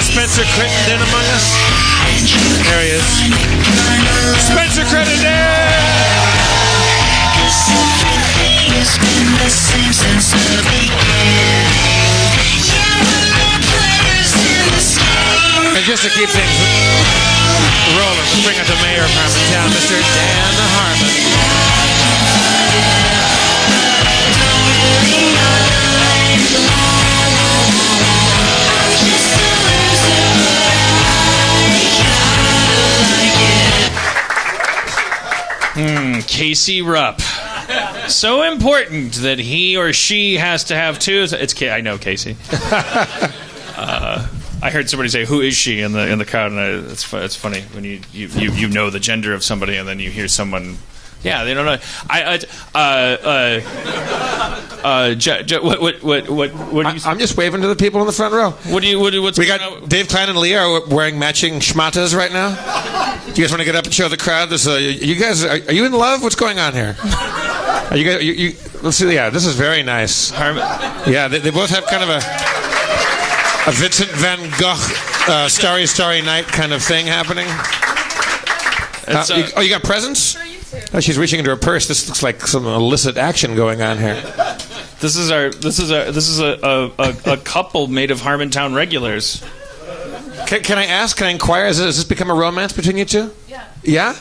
Spencer Crittenden among us? There he is. Spencer Crittenden! And just to keep things rolling, we'll bring out the mayor of Harmontown, Mr. Dan Harmon. Casey Rupp. So important that he or she has to have two. I know Casey. I heard somebody say, "Who is she?" in the crowd, and it's funny when you know the gender of somebody, and then you hear someone. Yeah, they don't know. What do you say? I'm just waving to the people in the front row. What's we got Dave Klein and Leah are wearing matching schmatas right now. Do you guys want to get up and show the crowd? You guys, are you in love? What's going on here? Are you guys? Let's see. Yeah, this is very nice. Yeah, they both have kind of a Vincent Van Gogh, Starry Starry Night kind of thing happening. You got presents? Oh, she's reaching into her purse. This looks like some illicit action going on here. This is a couple made of Harmontown regulars. Can I ask? Can I inquire? Has this become a romance between you two? Yeah. Yeah?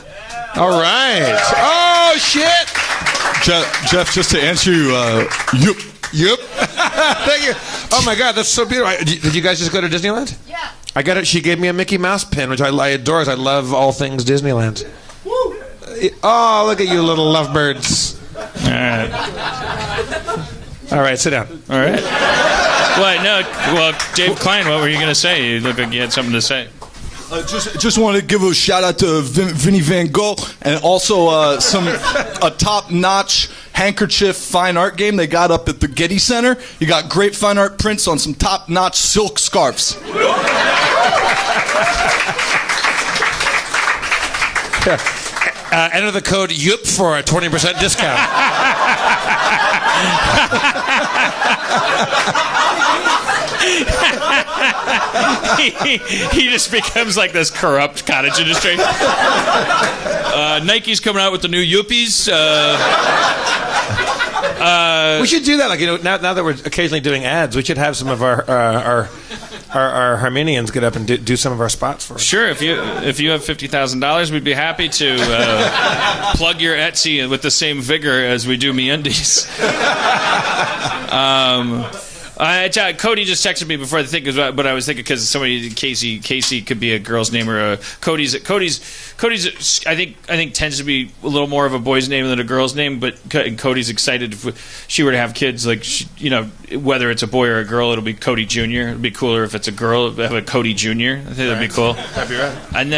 All right. Oh shit! Jeff, just to answer you, Yep. Thank you. Oh my God, that's so beautiful. Did you guys just go to Disneyland? Yeah. I got it. She gave me a Mickey Mouse pin, which I adore. I love all things Disneyland. Woo. Oh, look at you, little lovebirds. All right. All right, sit down. All right. What? No. Well, Dave Klein, what were you going to say? You look like you had something to say. Just wanted to give a shout out to Vinnie Van Gogh, and also a top-notch handkerchief fine art game they got up at the Getty Center. You got great fine art prints on some top-notch silk scarves. Enter the code YUP for a 20% discount. he just becomes like this corrupt cottage industry. Nike's coming out with the new Yuppies. We should do that. Like, now that we're occasionally doing ads, we should have some of our Harmonians get up and do some of our spots for us. Sure, if you have $50,000, we'd be happy to plug your Etsy with the same vigor as we do MeUndies. Cody just texted me before the thing, but I was thinking because somebody Casey could be a girl's name, or Cody's I think tends to be a little more of a boy's name than a girl's name, but Cody's excited if she were to have kids, like whether it's a boy or a girl, it'll be Cody Jr. It'd be cooler if it's a girl, have a Cody Jr. I think that'd be cool. That'd be right. And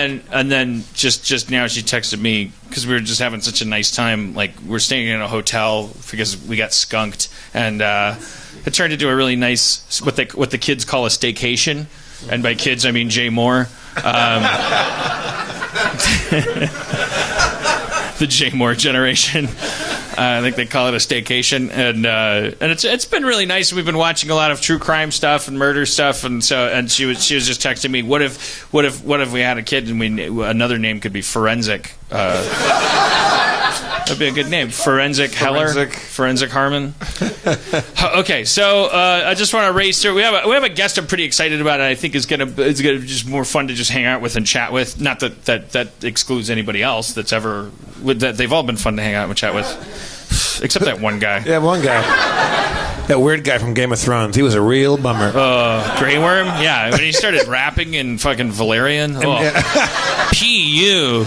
then just now she texted me because we were just having such a nice time. Like, we're staying in a hotel because we got skunked, and it turned into a really nice what the kids call a staycation, and by kids I mean Jay Moore. The Jay Moore generation. I think they call it a staycation, and it's been really nice. We've been watching a lot of true crime stuff and murder stuff, and she was just texting me, what if we had a kid and another name could be Forensic. That'd be a good name. Forensic Heller. Forensic Harmon. Okay, so I just want to race through. We have a guest I'm pretty excited about, and I think it's gonna be just more fun to just hang out with and chat with. Not that excludes anybody else that's ever. They've all been fun to hang out and chat with, except that one guy. Yeah, one guy. That weird guy from Game of Thrones. He was a real bummer. Grey Worm? Yeah, when he started rapping in fucking Valerian. P.U.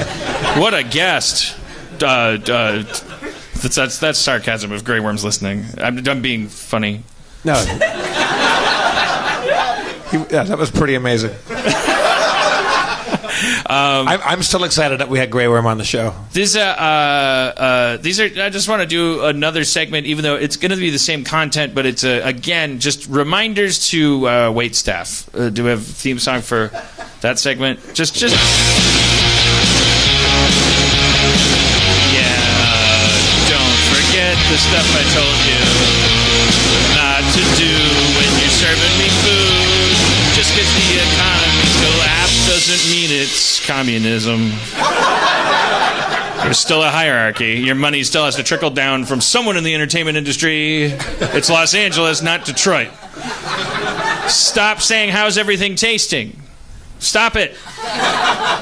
What a guest. That's sarcasm if Grey Worm's listening. I'm being funny. No. That was pretty amazing. I'm still excited that we had Grey Worm on the show. These are. I just want to do another segment, even though it's going to be the same content, but it's again just reminders to waitstaff. Do we have a theme song for that segment? Just. Forget the stuff I told you not to do when you're serving me food. Just 'cause the economy communism. There's still a hierarchy. Your money still has to trickle down from someone in the entertainment industry. It's Los Angeles, not Detroit. Stop saying, how's everything tasting? Stop it.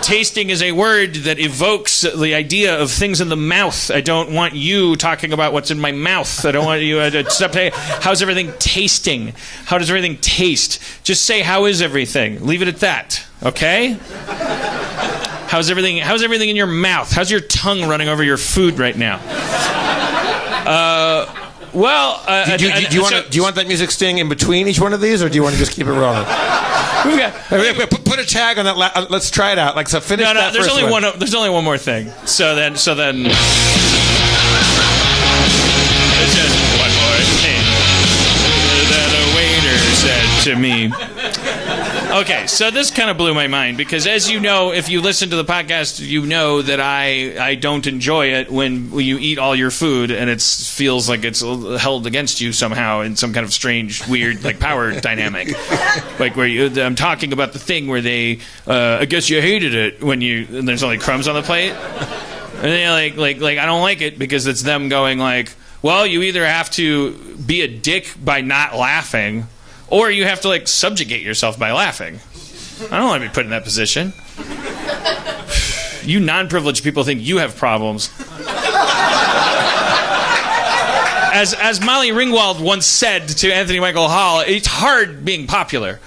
Tasting is a word that evokes the idea of things in the mouth. I don't want you talking about what's in my mouth. I don't want you to stop saying, how's everything tasting? How does everything taste? Just say, how is everything? Leave it at that, okay? How's everything in your mouth? How's your tongue running over your food right now? Do you want that music sting in between each one of these, or do you want to just keep it rolling? Put a tag on that. Let's try it out. Like, so finish. No. There's only one more thing. So then. There's just one more thing that a waiter said to me. Okay, so this kind of blew my mind because, as you know, if you listen to the podcast, you know that I don't enjoy it when you eat all your food and it feels like it's held against you somehow in some kind of strange, weird, like power dynamic. Like I'm talking about the thing where they, I guess you hated it when and there's only crumbs on the plate, and they're like I don't like it because it's them going like, well, you either have to be a dick by not laughing, or you have to, like, subjugate yourself by laughing. I don't want to be put in that position. You non-privileged people think you have problems. As Molly Ringwald once said to Anthony Michael Hall, it's hard being popular.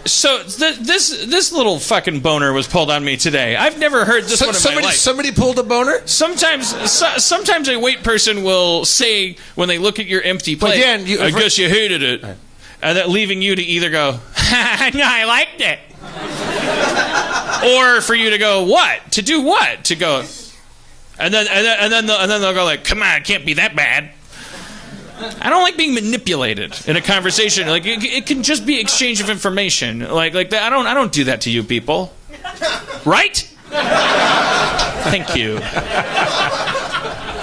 So this little fucking boner was pulled on me today. I've never heard this one in my life. Somebody pulled a boner? Sometimes a wait person will say when they look at your empty plate, I guess you hated it. Right. And that leaving you to either go, no, I liked it. Or for you to go, what? To do what? To go, and then they'll go like, come on, it can't be that bad. I don't like being manipulated in a conversation. Like it can just be exchange of information. Like that. I don't do that to you people, right? Thank you.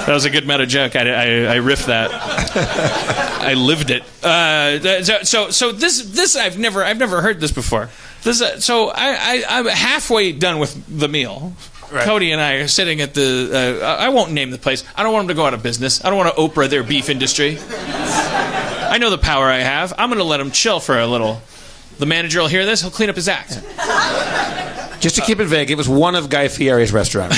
That was a good meta joke. I riffed that. I lived it. So this I've never heard this before. So I'm halfway done with the meal. Right. Cody and I are sitting at the... I won't name the place. I don't want them to go out of business. I don't want to Oprah their beef industry. I know the power I have. I'm going to let them chill for a little. The manager will hear this. He'll clean up his act. Just to keep it vague, it was one of Guy Fieri's restaurants.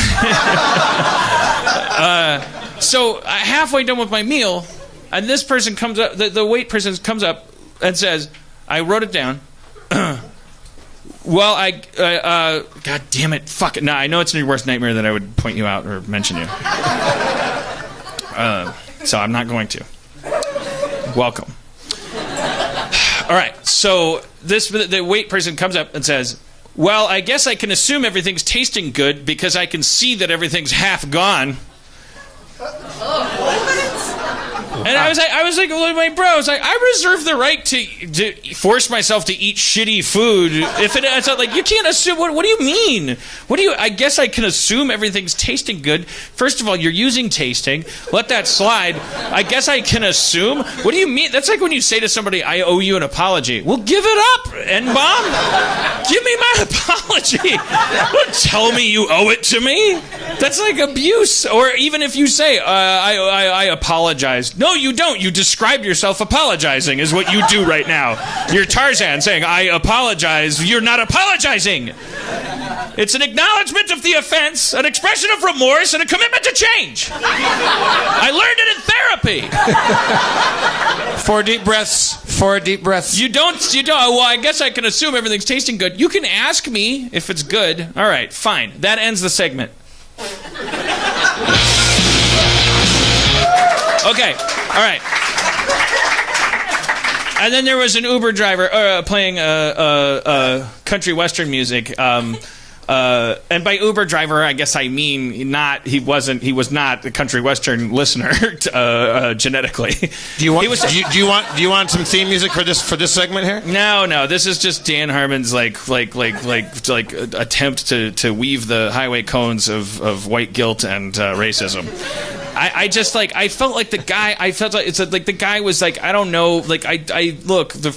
So halfway done with my meal, and this person comes up... The wait person comes up and says, I wrote it down... Well, God damn it, fuck it. No, I know it's your worst nightmare that I would point you out or mention you. So I'm not going to. Welcome. All right, so the wait person comes up and says, well, I guess I can assume everything's tasting good because I can see that everything's half gone. And I was like, my bro, I was like, I reserve the right to force myself to eat shitty food. It's not like, you can't assume. What do you mean? I guess I can assume everything's tasting good. First of all, you're using tasting. Let that slide. I guess I can assume. What do you mean? That's like when you say to somebody, I owe you an apology. Well, give it up, N-bomb. Give me my apology. Don't tell me you owe it to me. That's like abuse. Or even if you say, I apologize. No, you don't. You describe yourself apologizing is what you do right now. You're Tarzan saying, I apologize. You're not apologizing. It's an acknowledgement of the offense, an expression of remorse, and a commitment to change. I learned it in therapy. 4 deep breaths. 4 deep breaths. You don't. Well, I guess I can assume everything's tasting good. You can ask me if it's good. All right, fine. That ends the segment. Okay, all right. And then there was an Uber driver playing country western music. And by Uber driver, I guess I mean he was not a country western listener genetically. Do you want some theme music for this segment here? No. This is just Dan Harmon's like attempt to weave the highway cones of white guilt and racism. I just like I felt like the guy. I felt like it's like the guy was like I don't know. Like I look the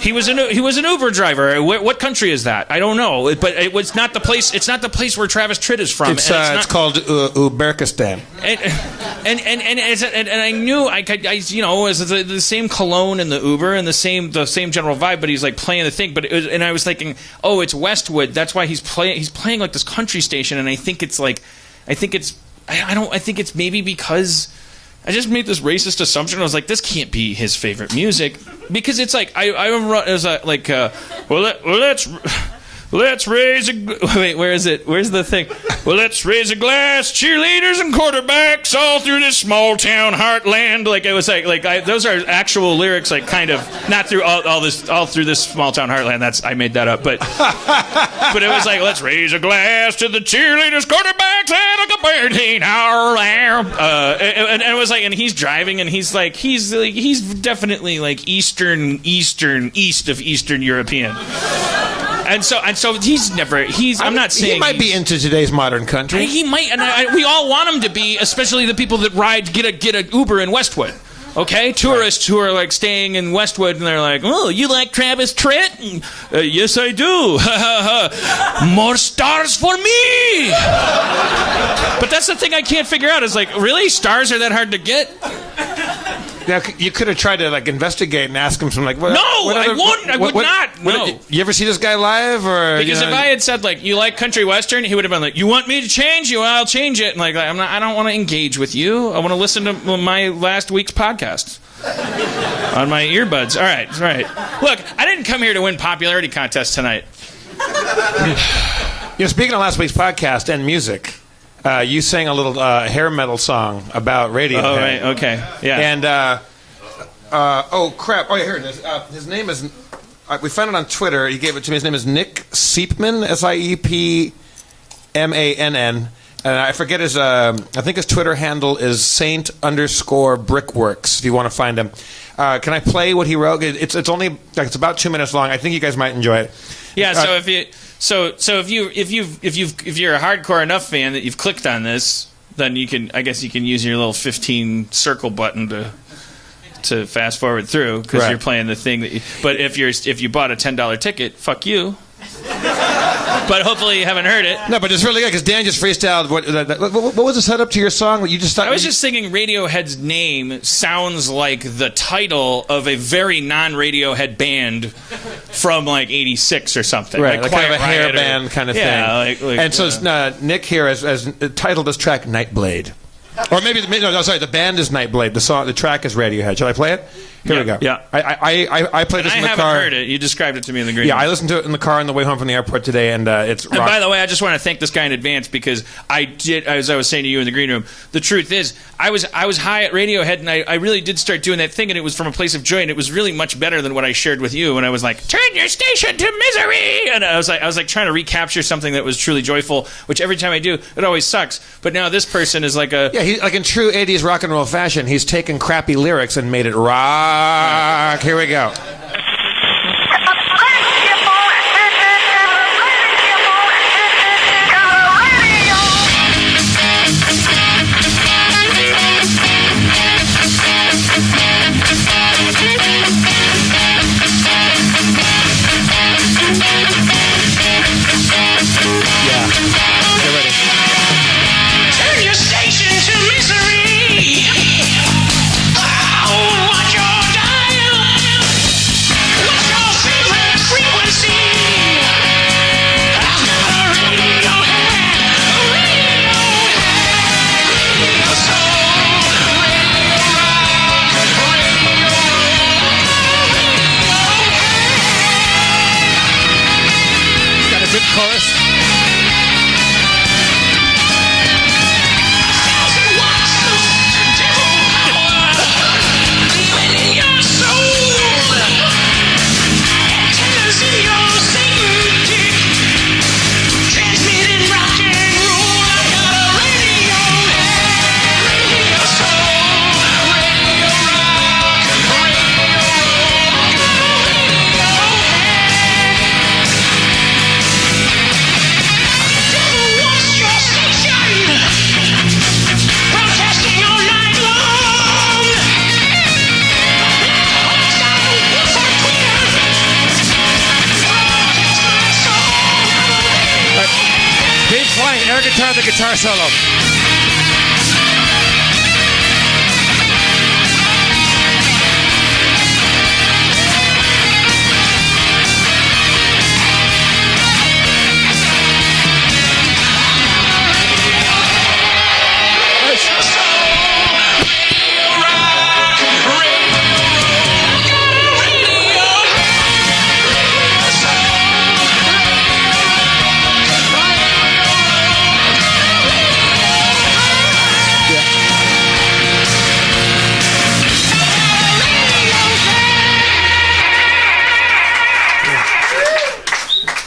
he was an Uber driver. What country is that? I don't know. But it was not the place. It's not the place where Travis Tritt is from. It's called Uzbekistan. And I knew I was the same cologne in the Uber and the same general vibe. But he's like playing the thing. And I was thinking, oh, it's Westwood. That's why he's playing like this country station. And I think it's maybe because I just made this racist assumption. I was like, this can't be his favorite music because it's like let's raise a wait. Where is it? Where's the thing? Well, let's raise a glass, cheerleaders and quarterbacks all through this small town heartland. Like it was those are actual lyrics. Like kind of not through all through this small town heartland. I made that up, but it was like let's raise a glass to the cheerleaders, quarterbacks, and a birthday hour. And it was like, and he's driving, and he's definitely like east of Eastern European. And so I'm not saying he might be into today's modern country. He might, and we all want him to be, especially the people that get a Uber in Westwood. Okay, tourists who are like staying in Westwood, and they're like, "Oh, you like Travis Tritt?" Yes, I do. More stars for me. But that's the thing I can't figure out. Is like, really, stars are that hard to get? Now, you could have tried to like investigate and ask him some like. I would not. No. You ever see this guy live or? Because if I had said like, "You like country western," he would have been like, "You want me to change you? I'll change it." And like, I don't want to engage with you. I want to listen to my last week's podcast on my earbuds. All right. Look, I didn't come here to win popularity contest tonight. Speaking of last week's podcast and music. You sang a little hair metal song about Radiohead. Oh, right, okay, yeah. And, oh, crap. Oh, yeah, here it is. His name is, we found it on Twitter. He gave it to me. His name is Nick Siepman, Siepmann. And I forget his, I think his Twitter handle is Saint_Brickworks, if you want to find him. Can I play what he wrote? It's about 2 minutes long. I think you guys might enjoy it. Yeah, so if you're a hardcore enough fan that you've clicked on this, then I guess you can use your little 15 circle button to fast forward through because you're playing the thing but if you bought a $10 ticket, fuck you. But hopefully you haven't heard it. No, but it's really good because Dan just freestyled. What was the setup to your song? You just thought I was just thinking Radiohead's name sounds like the title of a very non-Radiohead band from like '86 or something. Right, like kind of a hair band kind of thing. And so Nick here has titled this track Nightblade. Or maybe the band is Nightblade. The track is Radiohead. Shall I play it? Here we go. Yeah. I played this in the car. I haven't heard it. You described it to me in the green room. Yeah, I listened to it in the car on the way home from the airport today, and it's rock. And by the way, I just want to thank this guy in advance because as I was saying to you in the green room, the truth is, I was high at Radiohead, and I really did start doing that thing, and it was from a place of joy, and it was really much better than what I shared with you when I was like, turn your station to misery! And I was like trying to recapture something that was truly joyful, which every time I do, it always sucks. But now this person is like like in true 80s rock and roll fashion, he's taken crappy lyrics and made it rock. Here we go. Chorus. favorite part of the guitar solo?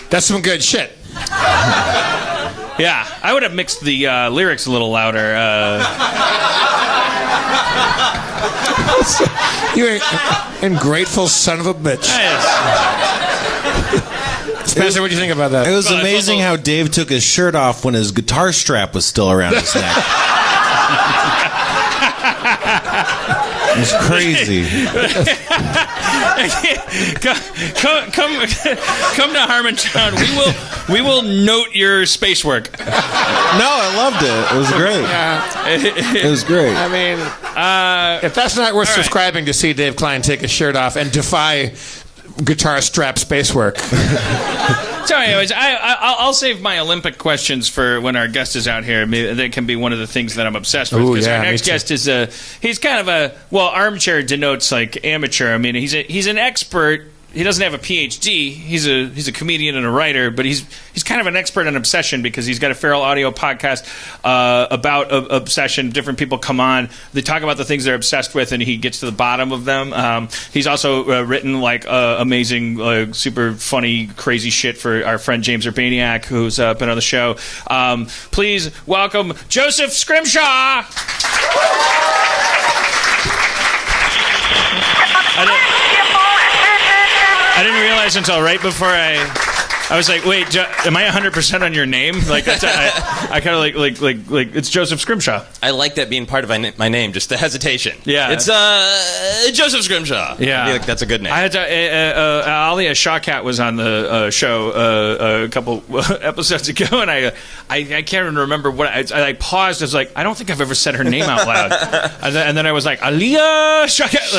That's some good shit. Yeah, I would have mixed the lyrics a little louder. You ungrateful son of a bitch. Spencer, what do you think about that? It was amazing how Dave took his shirt off when his guitar strap was still around his neck. It was crazy. Come to Harmontown. We will note your space work. No, I loved it. It was great. It was great. I mean, if that's not worth subscribing to see Dave Klein take his shirt off and defy guitar strap space work. So, anyways, I'll save my Olympic questions for when our guest is out here. That can be one of the things that I'm obsessed with. Because our next guest is he's kind of armchair denotes like amateur. I mean, he's an expert. He doesn't have a PhD. He's a comedian and a writer, but he's kind of an expert on obsession because he's got a Feral Audio podcast about obsession. Different people come on, they talk about the things they're obsessed with, and he gets to the bottom of them. He's also written like amazing, super funny, crazy shit for our friend James Urbaniak, who's been on the show. Please welcome Joseph Scrimshaw. I didn't realize until right before I was like, wait, am I 100% on your name? Like that's I kind of like it's Joseph Scrimshaw. I like that being part of my name, just the hesitation. Yeah, it's Joseph Scrimshaw. Yeah, I feel like that's a good name. I had Alia Shawkat was on the show a couple episodes ago, and I can't even remember what I paused. I was like, I don't think I've ever said her name out loud, and then I was like, Alia Shawkat.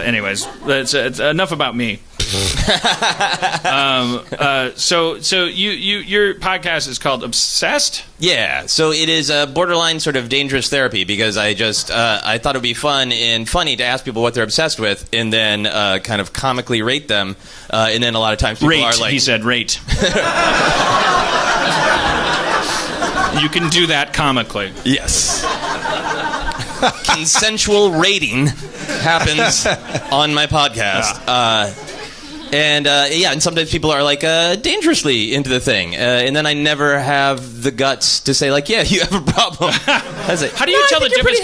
Anyways, it's enough about me. So your podcast is called Obsessed? Yeah, so it is a borderline sort of dangerous therapy because I just I thought it would be fun and funny to ask people what they're obsessed with and then kind of comically rate them, and then a lot of times people are like... He said rate. You can do that comically. Yes. Consensual rating happens on my podcast. Yeah. And sometimes people are like dangerously into the thing, and then I never have the guts to say like, yeah, you have a problem. How do you tell the difference?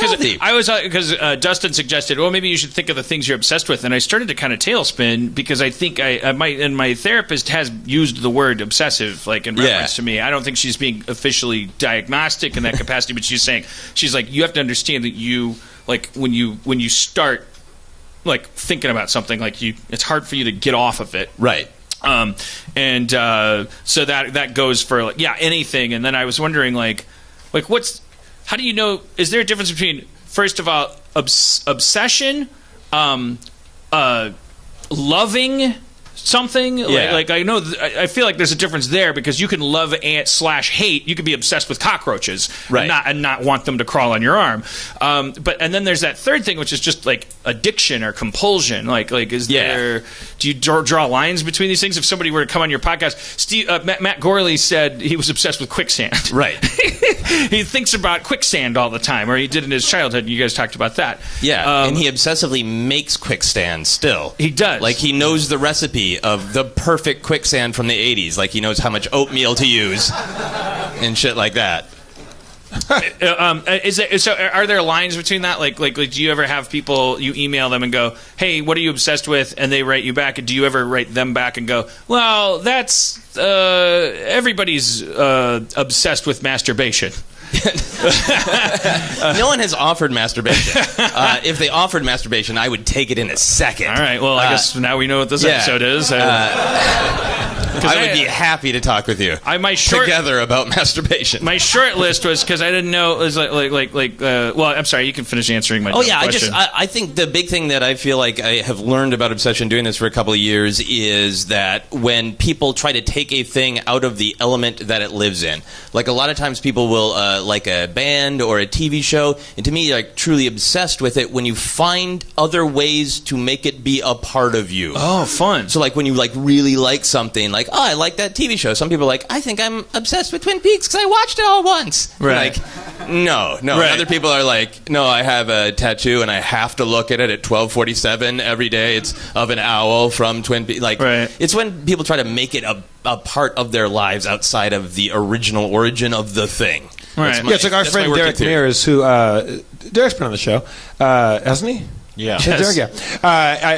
Because Dustin suggested, well, maybe you should think of the things you're obsessed with, and I started to kind of tailspin because I think my therapist has used the word obsessive like in reference to me. I don't think she's being officially diagnostic in that capacity, but she's like, you have to understand that you like when you start like thinking about something, like it's hard for you to get off of it, right? So that goes for like anything. And then I was wondering like how do you know? Is there a difference between, first of all, obsession, loving something? Like I know I feel like there's a difference there because you can love / hate. You could be obsessed with cockroaches, right, and not want them to crawl on your arm. But then there's that third thing, which is just like addiction or compulsion. Like is there? Do you draw lines between these things? If somebody were to come on your podcast, Matt Gorley said he was obsessed with quicksand. Right. He thinks about quicksand all the time, or he did in his childhood. And you guys talked about that. Yeah, and he obsessively makes quicksand still. He does. Like he knows the recipe of the perfect quicksand from the 80s. Like he knows how much oatmeal to use and shit like that. Are there lines between that? Like do you ever have people, you email them and go, hey, what are you obsessed with? And they write you back. And do you ever write them back and go, well, that's everybody's obsessed with masturbation? No one has offered masturbation. If they offered masturbation, I would take it in a second. All right. Well, I guess now we know what this episode is. I would be happy to talk with you together about masturbation. My short list was because I didn't know it was well, I'm sorry, you can finish answering my question. I think the big thing that I feel like I have learned about obsession doing this for a couple of years is that when people try to take a thing out of the element that it lives in, like a lot of times people will like a band or a TV show, and to me, like truly obsessed with it when you find other ways to make it be a part of you. Oh, fun. So like when you like really like something, like, oh, I like that TV show. Some people are like, I think I'm obsessed with Twin Peaks because I watched it all once. Right. Like, no. Right. Other people are like, no, I have a tattoo and I have to look at it at 12:47 every day. It's of an owl from Twin Peaks. Like, It's when people try to make it a part of their lives outside of the original origin of the thing. Right. It's like our friend Derek Mears, who Derek's been on the show, hasn't he? Yeah. Derek,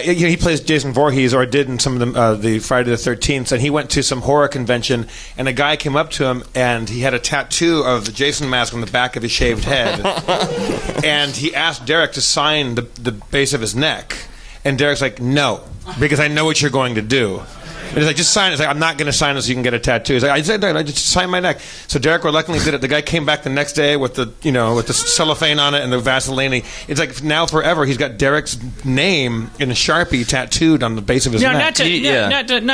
he plays Jason Voorhees, or did in some of the Friday the 13th, and he went to some horror convention, and a guy came up to him, and he had a tattoo of the Jason mask on the back of his shaved head, and he asked Derek to sign the base of his neck, and Derek's like, no, because I know what you're going to do. And he's like, just sign it. He's like, I'm not going to sign it so you can get a tattoo. He's like, I said, I just signed my neck. So Derek reluctantly did it. The guy came back the next day with the cellophane on it and the Vaseline. It's like now forever he's got Derek's name in a Sharpie tattooed on the base of his neck. Not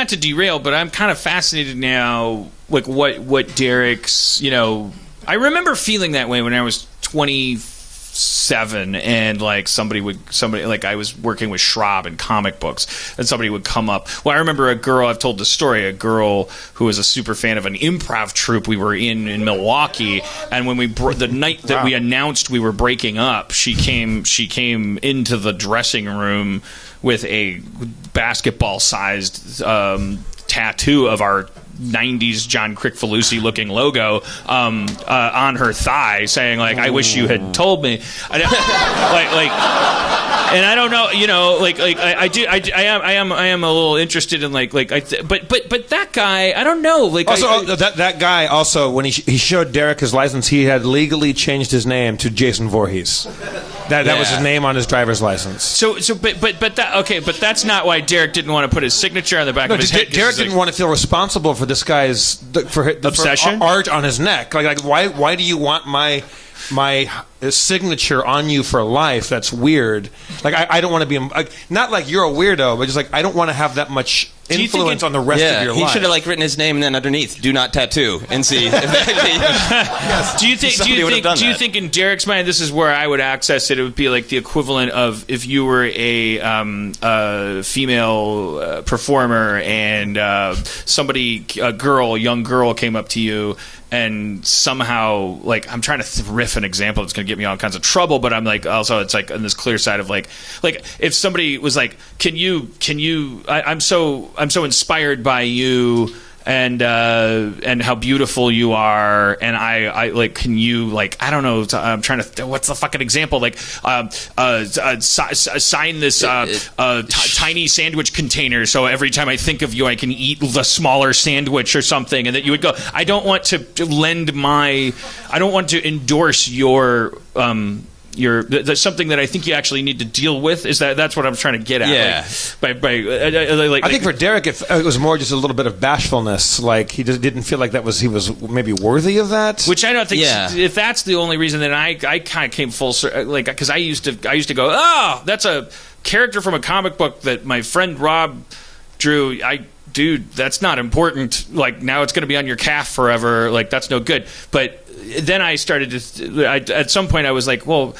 to derail, but I'm kind of fascinated now, like what Derek's. I remember feeling that way when I was 27 and like somebody like I was working with Schraub in comic books and somebody would come up. Well, I remember a girl, I've told the story, a girl who was a super fan of an improv troupe we were in Milwaukee, and when the night that we announced we were breaking up, she came into the dressing room with a basketball sized tattoo of our 90s John Kricfalusi looking logo on her thigh, saying like, "I wish you had told me." And I don't know, I am a little interested in but that guy, I don't know. Like also, that guy also, when he showed Derek his license, he had legally changed his name to Jason Voorhees. That was his name on his driver's license. But that's not why Derek didn't want to put his signature on the back of his head. Derek didn't want to feel responsible for this guy's obsession, for art on his neck. Like why do you want my signature on you for life? That's weird. Like I don't want to be not like you're a weirdo, but just like I don't want to have that much influence on the rest of your life. He should have written his name and then underneath, "Do not tattoo," and see. Do you think in Derek's mind, this is where I would access it? It would be like the equivalent of if you were a female performer and a young girl came up to you. And somehow, like, I'm trying to riff an example that's going to get me all kinds of trouble, but I'm like, also, it's like on this clear side of like if somebody was like, can you? I'm so inspired by you and how beautiful you are, and I like, can you, like, I don't know, I'm trying to, what's the fucking example, like sign this tiny sandwich container so every time I think of you I can eat the smaller sandwich or something, and that you would go, I don't want to endorse your there's something that I think you actually need to deal with. That's what I'm trying to get at? Yeah. I think for Derek, it was more just a little bit of bashfulness. Like he just didn't feel like he was maybe worthy of that. Which I don't think. Yeah. If that's the only reason, then I kind of came full circle. Like, because I used to go, oh, that's a character from a comic book that my friend Rob drew. Dude, that's not important. Like, now it's going to be on your calf forever. Like, that's no good. But then I started to. At some point, I was like, well,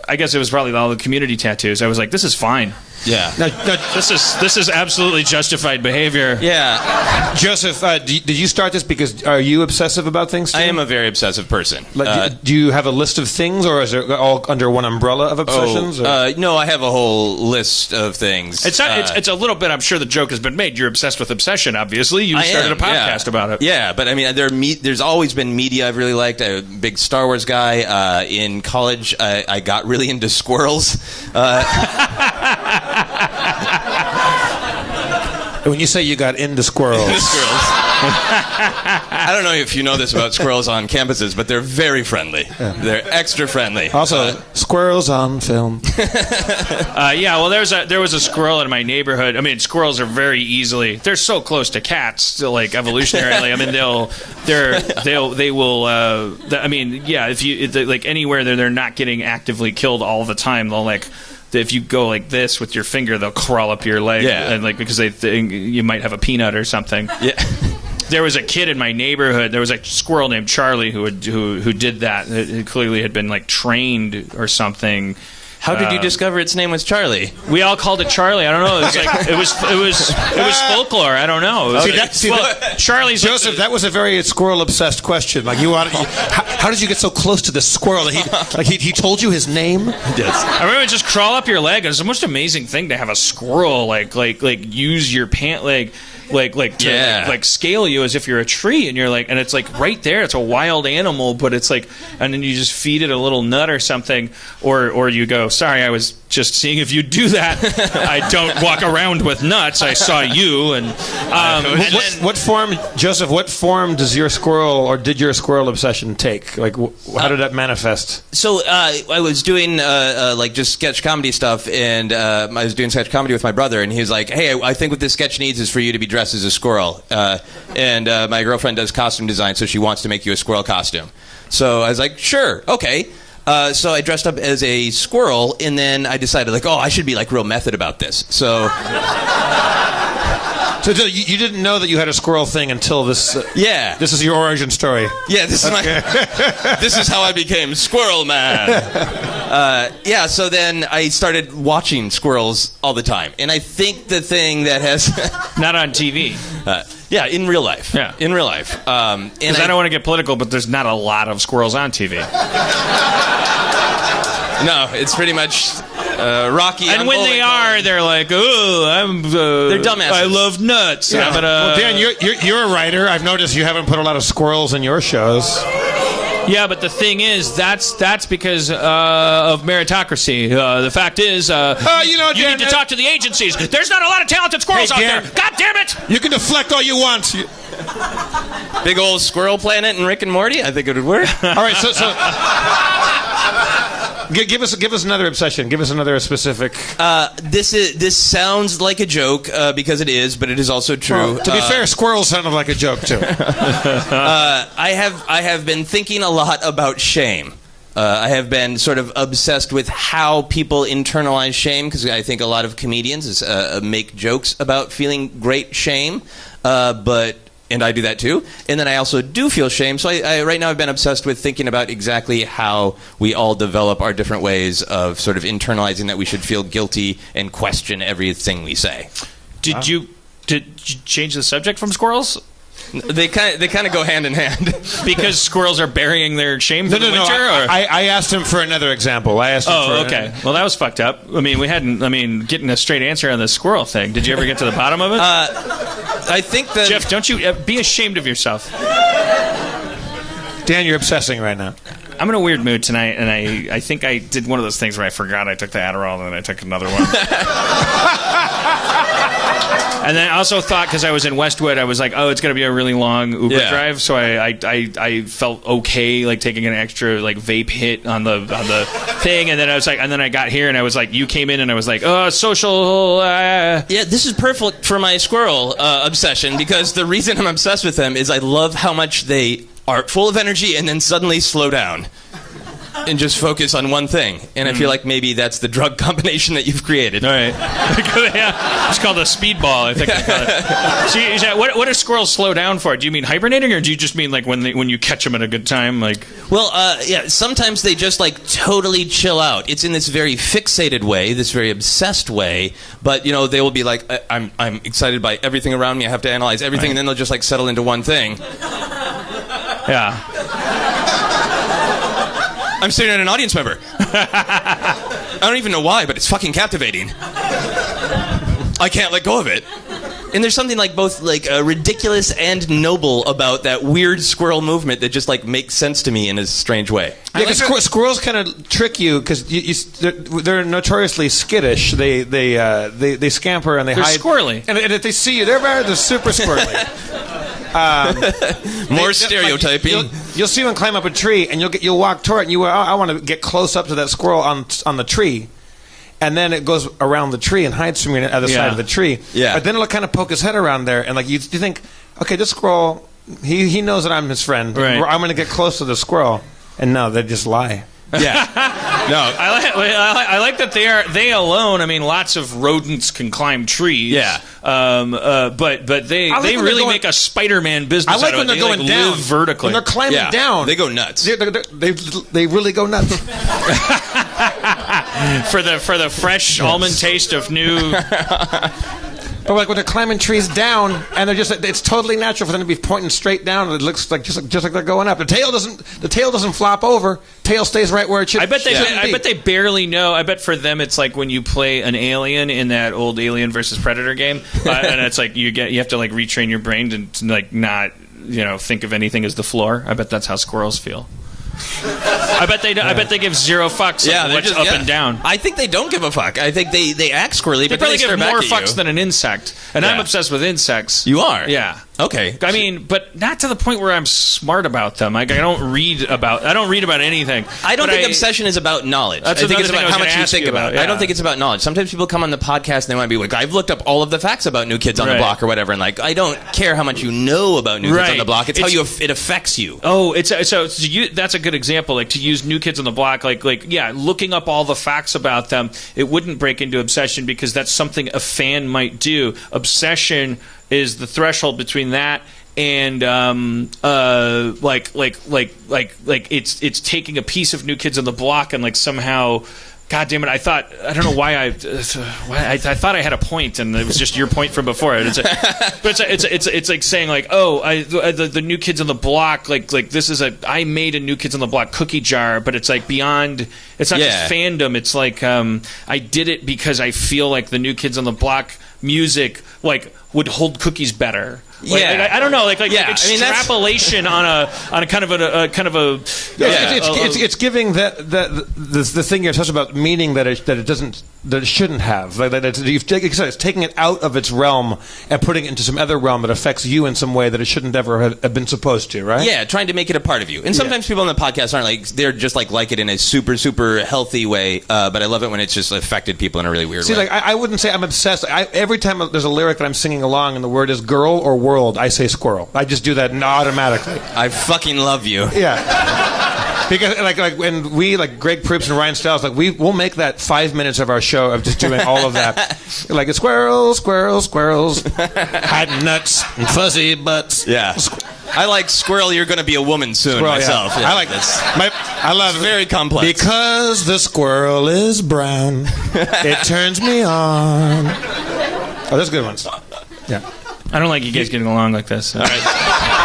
I guess it was probably all the community tattoos. I was like, this is fine. Yeah. This is absolutely justified behavior. Yeah. Joseph, did you start this because are you obsessive about things too? I am a very obsessive person. Do you have a list of things, or is it all under one umbrella of obsessions? No, I have a whole list of things. It's a little bit, I'm sure the joke has been made. You're obsessed with obsession, obviously. You started a podcast about it. Yeah, but I mean, there's always been media I've really liked. I'm a big Star Wars guy. In college, I got really into squirrels. When you say you got into squirrels, I don't know if you know this about squirrels on campuses, but they're very friendly. They're extra friendly. Also, squirrels on film. Well, there was a squirrel in my neighborhood. I mean, squirrels are very easily. They're so close to cats, still, like evolutionarily. I mean, they will. I mean, yeah. If you like anywhere they're not getting actively killed all the time, they'll like. If you go like this with your finger, they'll crawl up your leg, and like because they think you might have a peanut or something. Yeah. There was a kid in my neighborhood. There was a squirrel named Charlie who did that. It clearly had been like trained or something. How did you discover its name was Charlie? We all called it Charlie. I don't know. It was like it was folklore. I don't know. Charlie's Joseph. That was a very squirrel obsessed question. Like how did you get so close to the squirrel that he told you his name? Yes. I remember just crawl up your leg. It's the most amazing thing to have a squirrel like use your pant leg. Like scale you as if you're a tree, and you're like, and it's like right there. It's a wild animal, but it's like, and then you just feed it a little nut or something, or you go, sorry, I was just seeing if you do that. I don't walk around with nuts. I saw you, and what form, Joseph? What form does your squirrel or did your squirrel obsession take? Like, how did that manifest? So I was doing like just sketch comedy stuff, and I was doing sketch comedy with my brother, and he was like, "Hey, I think what this sketch needs is for you to be dressed as a squirrel." And my girlfriend does costume design, so she wants to make you a squirrel costume. So I was like, "Sure, okay." So I dressed up as a squirrel, and then I decided, like, I should be like real method about this. So. So you didn't know that you had a squirrel thing until this. Yeah. This is your origin story. Yeah, this is this is how I became Squirrel Man. So then I started watching squirrels all the time, and I think the thing that has not on TV. In real life. Yeah, in real life. And I don't want to get political, but there's not a lot of squirrels on TV. No, it's pretty much Rocky. And when they are, they're like, "Oh, they're dumbasses. I love nuts." Yeah. Well, Dan, you're a writer. I've noticed you haven't put a lot of squirrels in your shows. Yeah, but the thing is, that's because of meritocracy. The fact is, you Dan, need to talk to the agencies. There's not a lot of talented squirrels out there. God damn it! You can deflect all you want. Big old Squirrel Planet and Rick and Morty. I think it would work. All right, so give us another obsession. Give us another specific. This sounds like a joke because it is, but it is also true. Well, to be fair, squirrels sounded like a joke too. I have been thinking a lot about shame. I have been sort of obsessed with how people internalize shame, because I think a lot of comedians make jokes about feeling great shame, and I do that too. And then I also do feel shame. So I right now I've been obsessed with thinking about exactly how we all develop our different ways of sort of internalizing that we should feel guilty and question everything we say. Did you change the subject from squirrels? They kind of go hand in hand. Because squirrels are burying their shame for the winter? I asked him for another example. Okay. Well, that was fucked up. I mean, getting a straight answer on the squirrel thing. Did you ever get to the bottom of it? I think that... Jeff, don't you... be ashamed of yourself. Dan, you're obsessing right now. I'm in a weird mood tonight, and I think I did one of those things where I forgot I took the Adderall, and then I took another one. And then I also thought, because I was in Westwood, I was like, it's going to be a really long Uber drive, so I felt okay, like, taking an extra, like, vape hit on the thing, and then I was like, and then I got here, and I was like, you came in, and I was like, social... Yeah, this is perfect for my squirrel obsession, because the reason I'm obsessed with them is I love how much they are full of energy and then suddenly slow down and just focus on one thing. And I feel like maybe that's the drug combination that you've created. All right. Yeah. It's called a speedball, I think. So what do squirrels slow down for? Do you mean hibernating, or do you just mean like when you catch them at a good time? Like, well, sometimes they just like totally chill out. It's in this very fixated way, this very obsessed way. But they will be like, I'm excited by everything around me. I have to analyze everything, and then they'll just like settle into one thing. Yeah. I'm staring at an audience member. I don't even know why, but it's fucking captivating. I can't let go of it. And there's something like both like ridiculous and noble about that weird squirrel movement that just like makes sense to me in a strange way. Yeah, because squirrels kind of trick you because they're notoriously skittish. They scamper and they hide. They're squirrely. And if they see you, they're super squirrely. More stereotyping. You'll see them climb up a tree, and you'll walk toward it, and you go, I want to get close up to that squirrel on the tree. And then it goes around the tree and hides from you on the other side of the tree. Yeah. But then it'll kind of poke his head around there, and like you think, okay, this squirrel, he knows that I'm his friend. Right. I'm going to get close to the squirrel. And no, they just lie. Yeah. No. I like that they alone. I mean, lots of rodents can climb trees. Yeah. But they really make a Spider-Man business. I like out when of it. they're going down live vertically. When they're climbing down, They go nuts. They really go nuts. for the fresh almond taste of new. But like when they're climbing trees down, and they're just—it's totally natural for them to be pointing straight down. It looks like just like they're going up. The tail doesn't flop over. Tail stays right where it should. I bet they barely know. I bet for them it's like when you play an alien in that old Alien versus Predator game, and it's like you have to like retrain your brain to like not think of anything as the floor. I bet that's how squirrels feel. I bet they give zero fucks on what's up and down. I think they don't give a fuck. I think they act squirrely, They but probably they give stare more back at fucks you. than an insect, and I'm obsessed with insects. You are? Yeah. Okay. I mean, but not to the point where I'm smart about them. I don't read about anything. I don't think obsession is about knowledge. I think it's about how much you think about it. I don't think it's about knowledge. Sometimes people come on the podcast and they want to be like, I've looked up all of the facts about New Kids on the Block or whatever, and like, I don't care how much you know about New Kids on the Block. It's how it affects you. Oh, that's a good example. Like to use New Kids on the Block, looking up all the facts about them, it wouldn't break into obsession because that's something a fan might do. Obsession is the threshold between that and it's taking a piece of New Kids on the Block and like somehow, God damn it! I don't know why I thought I had a point and it was just your point from before. It's like saying like, the New Kids on the Block, like this is I made a New Kids on the Block cookie jar, but it's like beyond. It's not just fandom. It's like I did it because I feel like the New Kids on the Block music would hold cookies better. I don't know, extrapolation on a kind of a. It's giving the thing you're talking about meaning that it shouldn't have. It's taking it out of its realm and putting it into some other realm that affects you in some way that it shouldn't ever have been supposed to. Right? Yeah, trying to make it a part of you. And sometimes people on the podcast aren't like they're just like it in a super super healthy way. But I love it when it's just affected people in a really weird way. Like I wouldn't say I'm obsessed. Every time there's a lyric that I'm singing along and the word is girl or world, I say squirrel. I just do that automatically. I fucking love you. Yeah. Because like when we Greg Proops and Ryan Stiles, we'll make that 5 minutes of our show of just doing all of that. Like squirrels, squirrels, squirrels, hiding nuts and fuzzy butts. Yeah. I like squirrel. You're going to be a woman soon. Squirrel, myself. Yeah. Yeah. I like this. I love it. Very complex. Because the squirrel is brown, it turns me on. Oh, those are good ones. Yeah. I don't like you guys getting along like this. All right.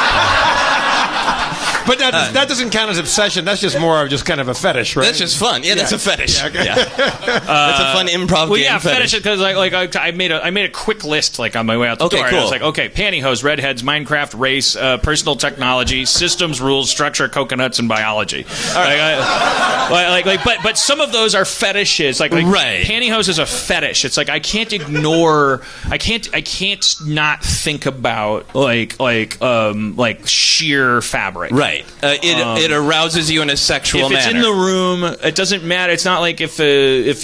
But that doesn't count as obsession. That's just more of just kind of a fetish, right? That's just fun. Yeah, that's a fetish. Yeah, okay. That's a fun improv Well, game. yeah, fetish because I made a quick list on my way out the door. Cool. And I was like, okay, pantyhose, redheads, Minecraft, race, personal technology, systems, rules, structure, coconuts, and biology. But some of those are fetishes. Like pantyhose is a fetish. It's like I can't ignore. I can't not think about sheer fabric. Right. It arouses you in a sexual manner. If it's in the room, it doesn't matter. It's not like if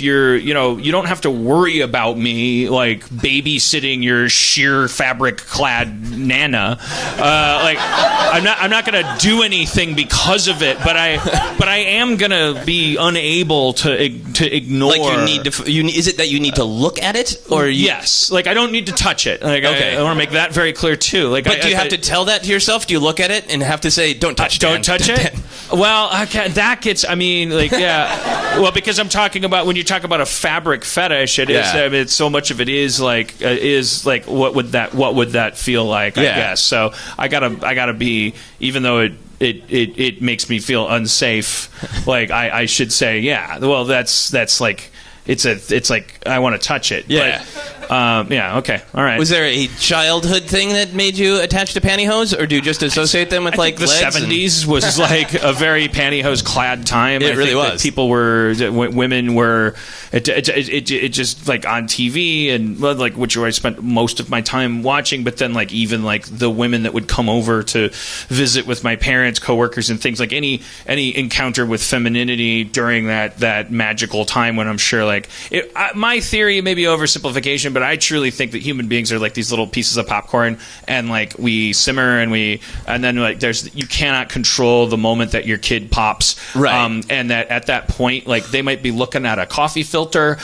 you're, you don't have to worry about me babysitting your sheer fabric clad nana. I'm not going to do anything because of it, but I am going to be unable to ignore. Is it that you need to look at it, or yes? I don't need to touch it. Okay. I want to make that very clear too. But do you have to tell that to yourself? Do you look at it and have to say, "Don't touch"? Don't touch it. Well, that gets. Well, because I'm talking about when you talk about a fabric fetish, it is. It's so much of it is what would that feel like? I guess. So I gotta be, even though it makes me feel unsafe. I should say, yeah. Well, that's like. It's like I want to touch it. Yeah. Yeah. Okay. All right. Was there a childhood thing that made you attached to pantyhose, or do you just associate them with like the legs? 70s was like a very pantyhose-clad time. It I really think was. That people were, women were, it just like on TV and like which I spent most of my time watching. But then like even like the women that would come over to visit with my parents, coworkers, and things like any encounter with femininity during that magical time when I'm sure like my theory may be oversimplification, but I truly think that human beings are like these little pieces of popcorn, and like we simmer and then like you cannot control the moment that your kid pops, right? And that at that point, like they might be looking at a coffee filter.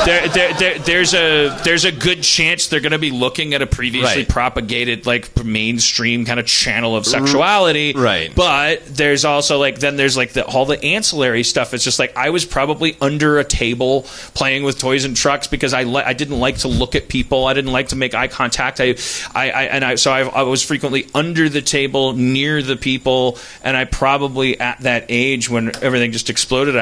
There's a good chance they're going to be looking at a previously propagated like mainstream kind of channel of sexuality, right? But there's also like there's like all the ancillary stuff. It's just like I was probably under a table playing with toys and trucks because I didn't like to look at people. I didn't like to make eye contact. I was frequently under the table, near the people, and I probably at that age when everything just exploded.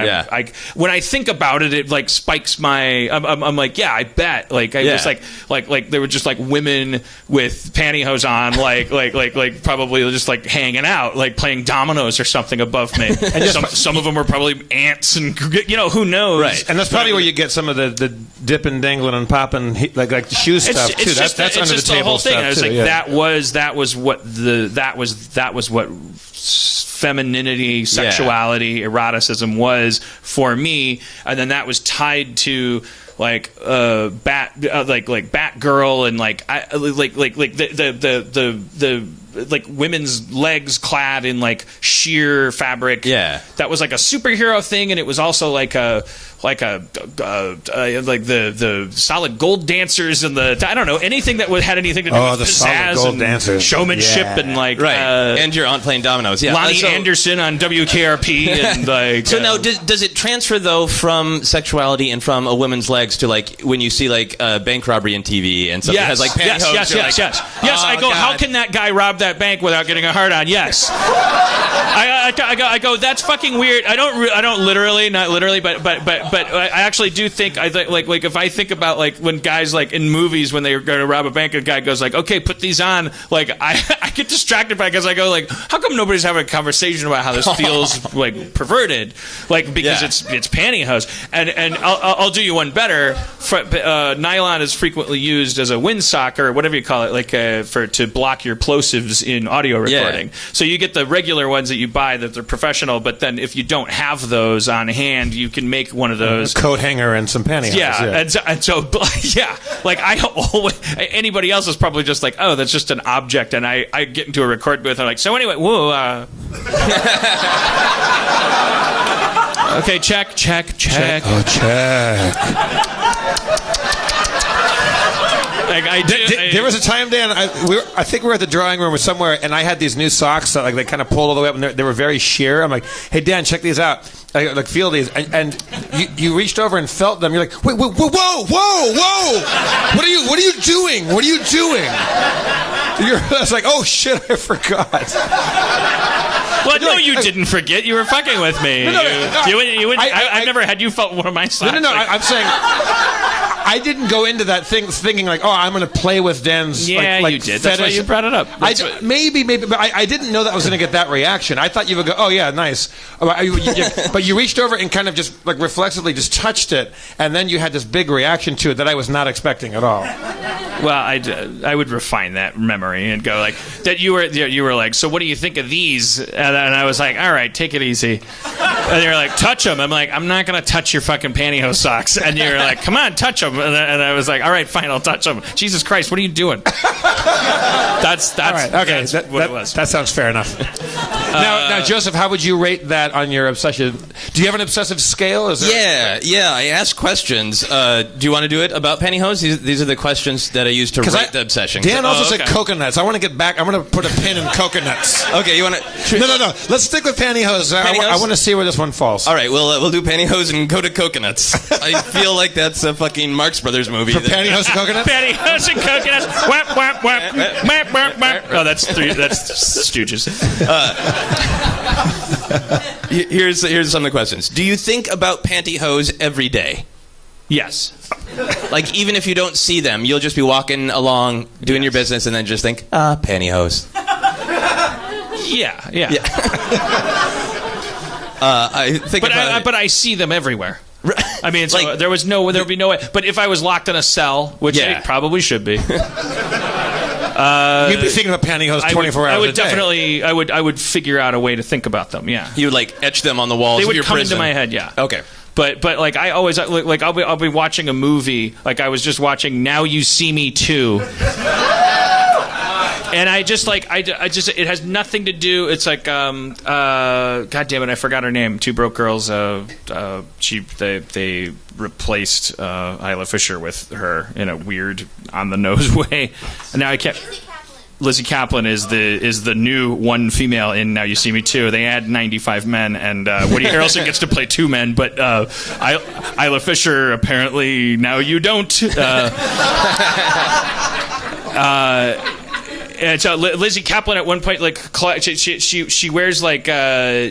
When I think about it, it like spikes my. I'm like, yeah, I bet. Like I was like there were just like women with pantyhose on, like probably just like hanging out, like playing dominoes or something above me. And some of them were probably ants, and who knows. Right. And that's probably where you get some of the dipping, dangling, and popping, like the shoe stuff too. That's under the table the whole thing. stuff I was too. like, Yeah. that was what femininity, sexuality, eroticism was for me, and then that was tied to like Batgirl and like the like women's legs clad in like sheer fabric. Yeah, that was like a superhero thing, and it was also like the solid gold dancers and I don't know, anything that had anything to do with the solid gold and dancers, showmanship, and like and your aunt playing dominoes. Yeah, Lonnie Anderson on WKRP and like. So now, does it transfer though from sexuality and from a woman's legs to like when you see like bank robbery in TV and something has like pantyhose? Yes. I go, how can that guy rob that bank without getting a hard on? Yes. I go, that's fucking weird. I don't literally, not literally, but I actually do think like if I think about like when guys like in movies when they're going to rob a bank, a guy goes like, okay, put these on. Like I get distracted by it because I go like, how come nobody's having a conversation about how this feels like perverted? Like because it's pantyhose. And I'll do you one better. Nylon is frequently used as a windsock or whatever you call it, like to block your plosives in audio recording. So you get the regular ones that you buy that they're professional, but then if you don't have those on hand, you can make one of those. A coat hanger and some pantyhose. And so like I always, anybody else is probably just like, oh, that's just an object, and I get into a record booth and I'm like, so anyway, whoa. Okay, check. Oh, check. Like there was a time, Dan. I think we were at the drawing room or somewhere, and I had these new socks that like they kind of pulled all the way up, and they were very sheer. I'm like, "Hey, Dan, check these out. Like, feel these." And you reached over and felt them. You're like, "Wait, whoa! What are you doing? What are you doing?" I was like, "Oh shit, I forgot." Well, no, you didn't forget. You were fucking with me. I've never had you felt one of my socks. No. I'm saying I didn't go into that thing thinking like, oh, I'm going to play with Dan's. Yeah, like you did. Fetish. That's why you brought it up. Maybe, but I didn't know that I was going to get that reaction. I thought you would go, oh yeah, nice. But you reached over and kind of just like reflexively just touched it, and then you had this big reaction to it that I was not expecting at all. Well, I would refine that memory and go like that. You were like, so what do you think of these? And I was like, all right, take it easy. And you're like, touch them. I'm like, I'm not gonna touch your fucking pantyhose socks. And you're like, come on, touch them. And I was like, all right, fine, I'll touch them. Jesus Christ, what are you doing? That's all right. Okay, that's what it was. That sounds fair enough. Now, Joseph, how would you rate that on your obsession? Do you have an obsessive scale? Yeah. I ask questions. Do you want to do it about pantyhose? These are the questions that I use to rate the obsession. Dan also said coconuts. I want to get back. I'm going to put a pin in coconuts. Okay, you want to? No. Let's stick with pantyhose. I want to see where this one falls. All right, we'll do pantyhose and coconuts. I feel like that's a fucking Marx Brothers movie. For pantyhose and coconuts? Pantyhose and coconuts. Whap, whap, whap. Whap, whap, whap. Oh, that's Stooges. Here's some of the questions. Do you think about pantyhose every day? Yes. Like, even if you don't see them, you'll just be walking along, doing your business, and then just think, pantyhose. Yeah. I think But I see them everywhere. I mean, so Like- there would be no way. But if I was locked in a cell, which Yeah. I probably should be, You'd be thinking about pantyhose 24 hours I would a day. definitely, I would figure out a way to think about them. Yeah, you would, like, etch them on the walls they of would your come prison. into my head. Yeah. Okay. But like I always like I'll be watching a movie, like I was just watching Now You See Me Too. And I just like I just it has nothing to do. It's like God damn it, I forgot her name. Two Broke Girls. They replaced Isla Fisher with her in a weird on the nose way. And now I can't. Lizzie Kaplan is the new one female in Now You See Me Too. They add 95 men, and Woody Harrelson gets to play 2 men, but Isla Fisher apparently now you don't. And so Lizzie Kaplan at one point, like she wears like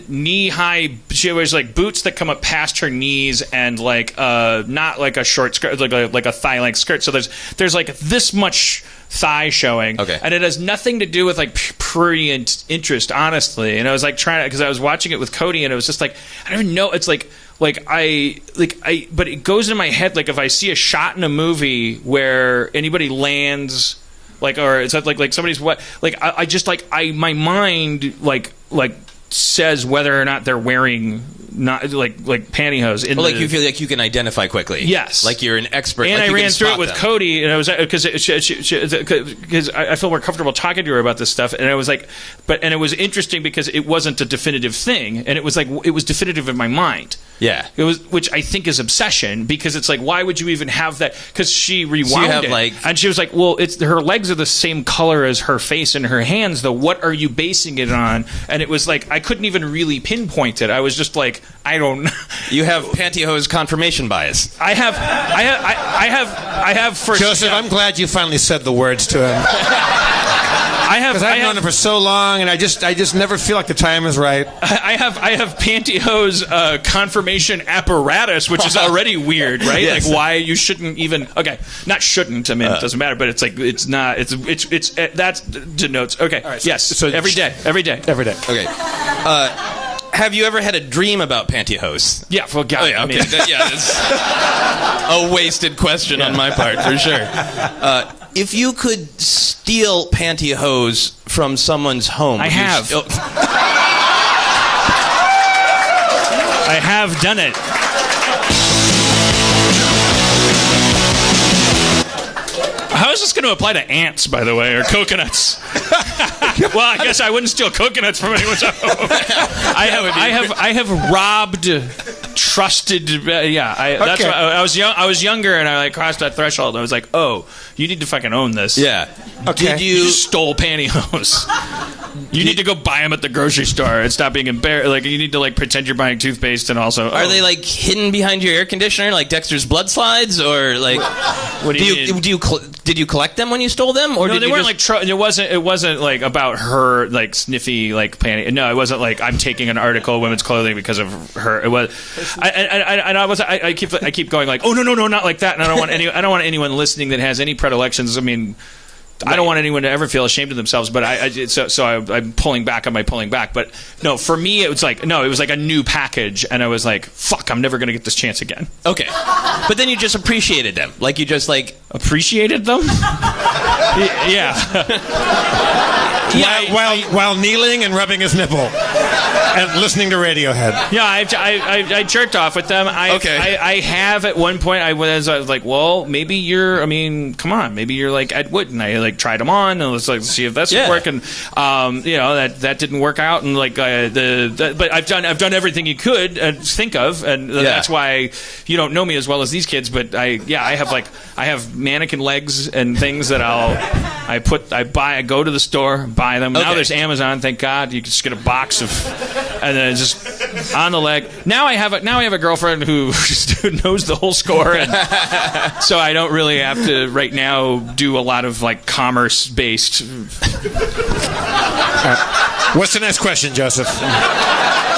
knee high. She wears like boots that come up past her knees, and like not like a short skirt, like a thigh length skirt. So there's like this much thigh showing. Okay. And it has nothing to do with like prurient interest, honestly. And I was like trying to, because I was watching it with Cody, and it was just like I don't even know. It's like I but it goes in my head, like if I see a shot in a movie where anybody lands. Like, or it's like somebody's what? Like, I just like my mind like says whether or not they're wearing not like pantyhose. Like you feel like you can identify quickly. Yes, like you're an expert. And like I you ran can through spot it with them. Cody, and I was because I feel more comfortable talking to her about this stuff, and I was like, and it was interesting because it wasn't a definitive thing, and it was like it was definitive in my mind. Yeah, it was, which I think is obsession, because it's like, why would you even have that? Because she rewound have, it, like- and she was like, well, it's her legs are the same color as her face and her hands, though. What are you basing it on? And it was like I couldn't even really pinpoint it. I was just like, I don't. You have pantyhose confirmation bias. I have for Joseph, I'm glad you finally said the words to him. Because I've known him for so long, and I just never feel like the time is right. I have pantyhose confirmation apparatus, which is already weird, right? Yes. Like why you shouldn't even not shouldn't. I mean, it doesn't matter, but it's like it's not. It's that denotes. Okay, right, yes. so every day. Okay. Have you ever had a dream about pantyhose? Yeah. Well, God. Oh, yeah, okay. That's a wasted question on my part, for sure. If you could steal pantyhose from someone's home... I have. I have done it. How is this going to apply to ants, by the way, or coconuts? Well, I guess I wouldn't steal coconuts from anyone's home. I have robbed trusted. That's Okay. why I was young. I was younger, and I like crossed that threshold. I was like, oh, you need to fucking own this. Yeah. Okay. Did You you... stole pantyhose. You need to go buy them at the grocery store and stop being embarrassed. Like you need to like pretend you're buying toothpaste and also. Are they like hidden behind your air conditioner, like Dexter's blood slides, or like? What do you mean? Did you collect them when you stole them, or No, did they you weren't just... like. It wasn't like about her like sniffy like panty. No, it wasn't like I'm taking an article of women's clothing because of her. It was. I keep going like, oh no, not like that. And I don't want anyone listening that has any predilections. I mean. I don't want anyone to ever feel ashamed of themselves, but I'm pulling back on my pulling back. But no, for me, it was like a new package, and I was like, "Fuck, I'm never gonna get this chance again." Okay, but then you just appreciated them, like you just like appreciated them. Yeah. While kneeling and rubbing his nipple and listening to Radiohead. Yeah, I jerked off with them. I have at one point. I was like, well, maybe you're. I mean, come on, maybe you're like Ed Wood, and I like tried them on and let's like see if that's work. And that didn't work out. And like but I've done everything you could think of, and that's why you don't know me as well as these kids. But I have mannequin legs and things that I go to the store, buy them. Okay. Now there's Amazon, thank God. You can just get a box of, and then just on the leg. Now I have a girlfriend who knows the whole score, and so I don't really have to right now do a lot of like commerce based. What's the next question, Joseph?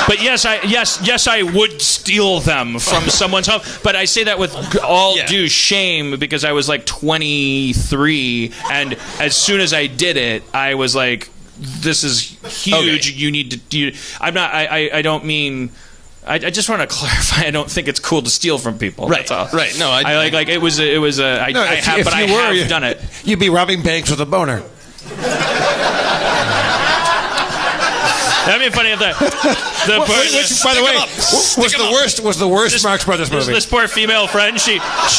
But yes, I would steal them from someone's home. But I say that with all due shame because I was like 23, and as soon as I did it, I was like, "This is huge. Okay. You need to do." I'm not. I don't mean. I just want to clarify. I don't think it's cool to steal from people. Right. That's all. Right. No, I like it was. I have done it. You'd be robbing banks with a boner. That'd be funny if that. Which, by the way, was the worst Marx Brothers movie. This poor female friend, she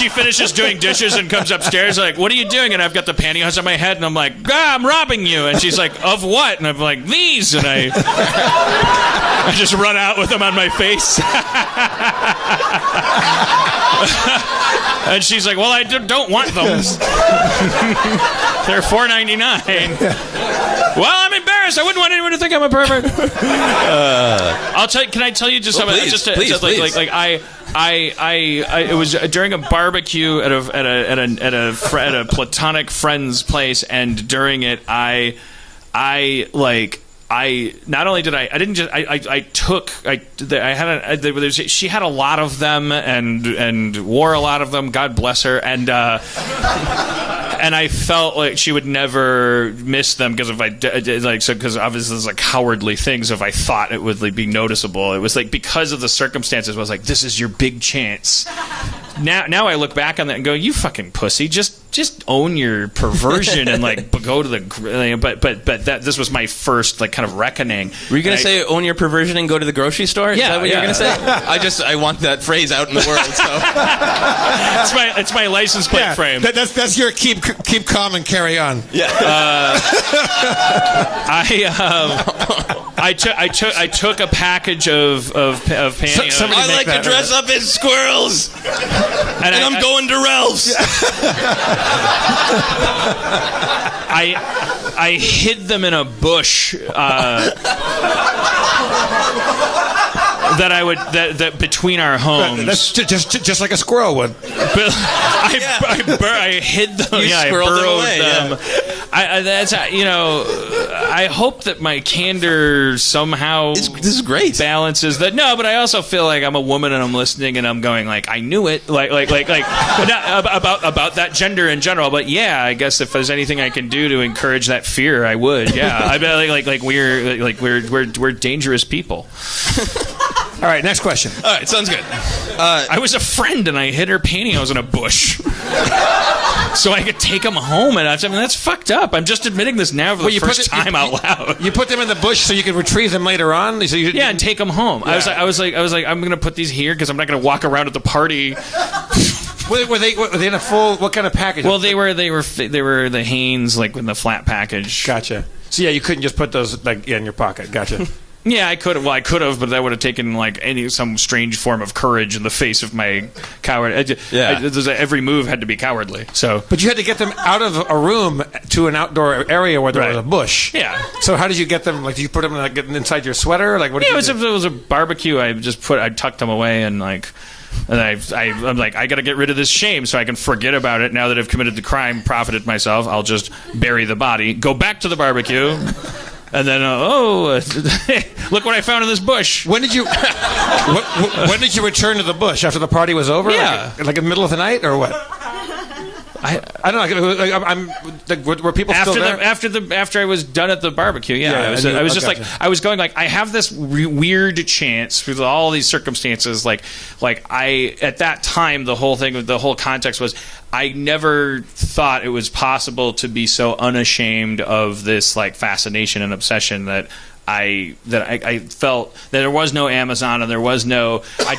finishes doing dishes and comes upstairs like, "What are you doing?" And I've got the pantyhose on my head, and I'm like, "I'm robbing you." And she's like, "Of what?" And I'm like, "These." And I just run out with them on my face. And she's like, "Well, I don't want them. They're $4.99." Well, I'm embarrassed. I wouldn't want anyone to think I'm a pervert. I'll tell you. Can I tell you just something? Please. Like it was during a barbecue at a platonic friend's place, and during it, I she had a lot of them and wore a lot of them. God bless her. And I felt like she would never miss them because if I did, because obviously there's like cowardly things. If I thought it would be noticeable, it was like because of the circumstances. I was like, this is your big chance. Now I look back on that and go, you fucking pussy. Just own your perversion and like go to the. But that this was my first like kind of reckoning. Were you gonna say own your perversion and go to the grocery store? Is that what you're gonna say? I want that phrase out in the world. So it's my license plate frame. That's your keep calm and carry on. Yeah. I took a package of pantyhose. I like to dress up as squirrels, and I'm going to Ralph's. I hid them in a bush. That between our homes. That's just like a squirrel would. I hid them. I burrowed them. I hope that my candor somehow this is great balances that. No, but I also feel like I'm a woman and I'm listening and I'm going like I knew it like about that gender in general. But yeah, I guess if there's anything I can do to encourage that fear, I would. Yeah, I bet we're dangerous people. All right, next question. All right, sounds good. I was a friend and I hid her pantyhose in a bush. So I could take them home, and that's fucked up. I'm just admitting this now for the first time out loud. You put them in the bush so you could retrieve them later on. So and take them home. Yeah. I was like, I'm gonna put these here because I'm not gonna walk around at the party. Were they in a full? What kind of package? Well, they were the Hanes, like in the flat package. Gotcha. So yeah, you couldn't just put those like in your pocket. Gotcha. Yeah, I could have. Well, I could have, but that would have taken like some strange form of courage in the face of my coward. Every move had to be cowardly. So, but you had to get them out of a room to an outdoor area where there was a bush. Yeah. So how did you get them? Like, did you put them inside your sweater? Like, what? Did it was a barbecue. I tucked them away and like. And I'm like, I got to get rid of this shame so I can forget about it. Now that I've committed the crime, profited myself, I'll just bury the body, go back to the barbecue. And then, look what I found in this bush. When did you when did you return to the bush? After the party was over? Yeah. Like in the middle of the night or what? I don't know. Were people still there? After I was done at the barbecue, I was going like, I have this weird chance with all these circumstances. Like I at that time, the whole context was I never thought it was possible to be so unashamed of this like fascination and obsession that I felt that there was no Amazon and there was no I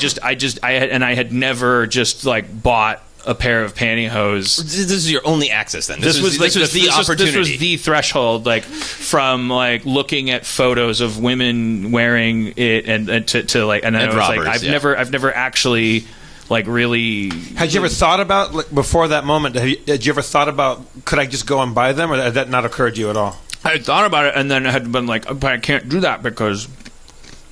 had never just like bought a pair of pantyhose. This is your only access then. This was the opportunity. This was the threshold, like from like looking at photos of women wearing it and to like and I was robbers, like I've never actually like really. Had you ever thought about like, before that moment? Had you ever thought about could I just go and buy them, or had that not occurred to you at all? I had thought about it and then I had been like, but I can't do that because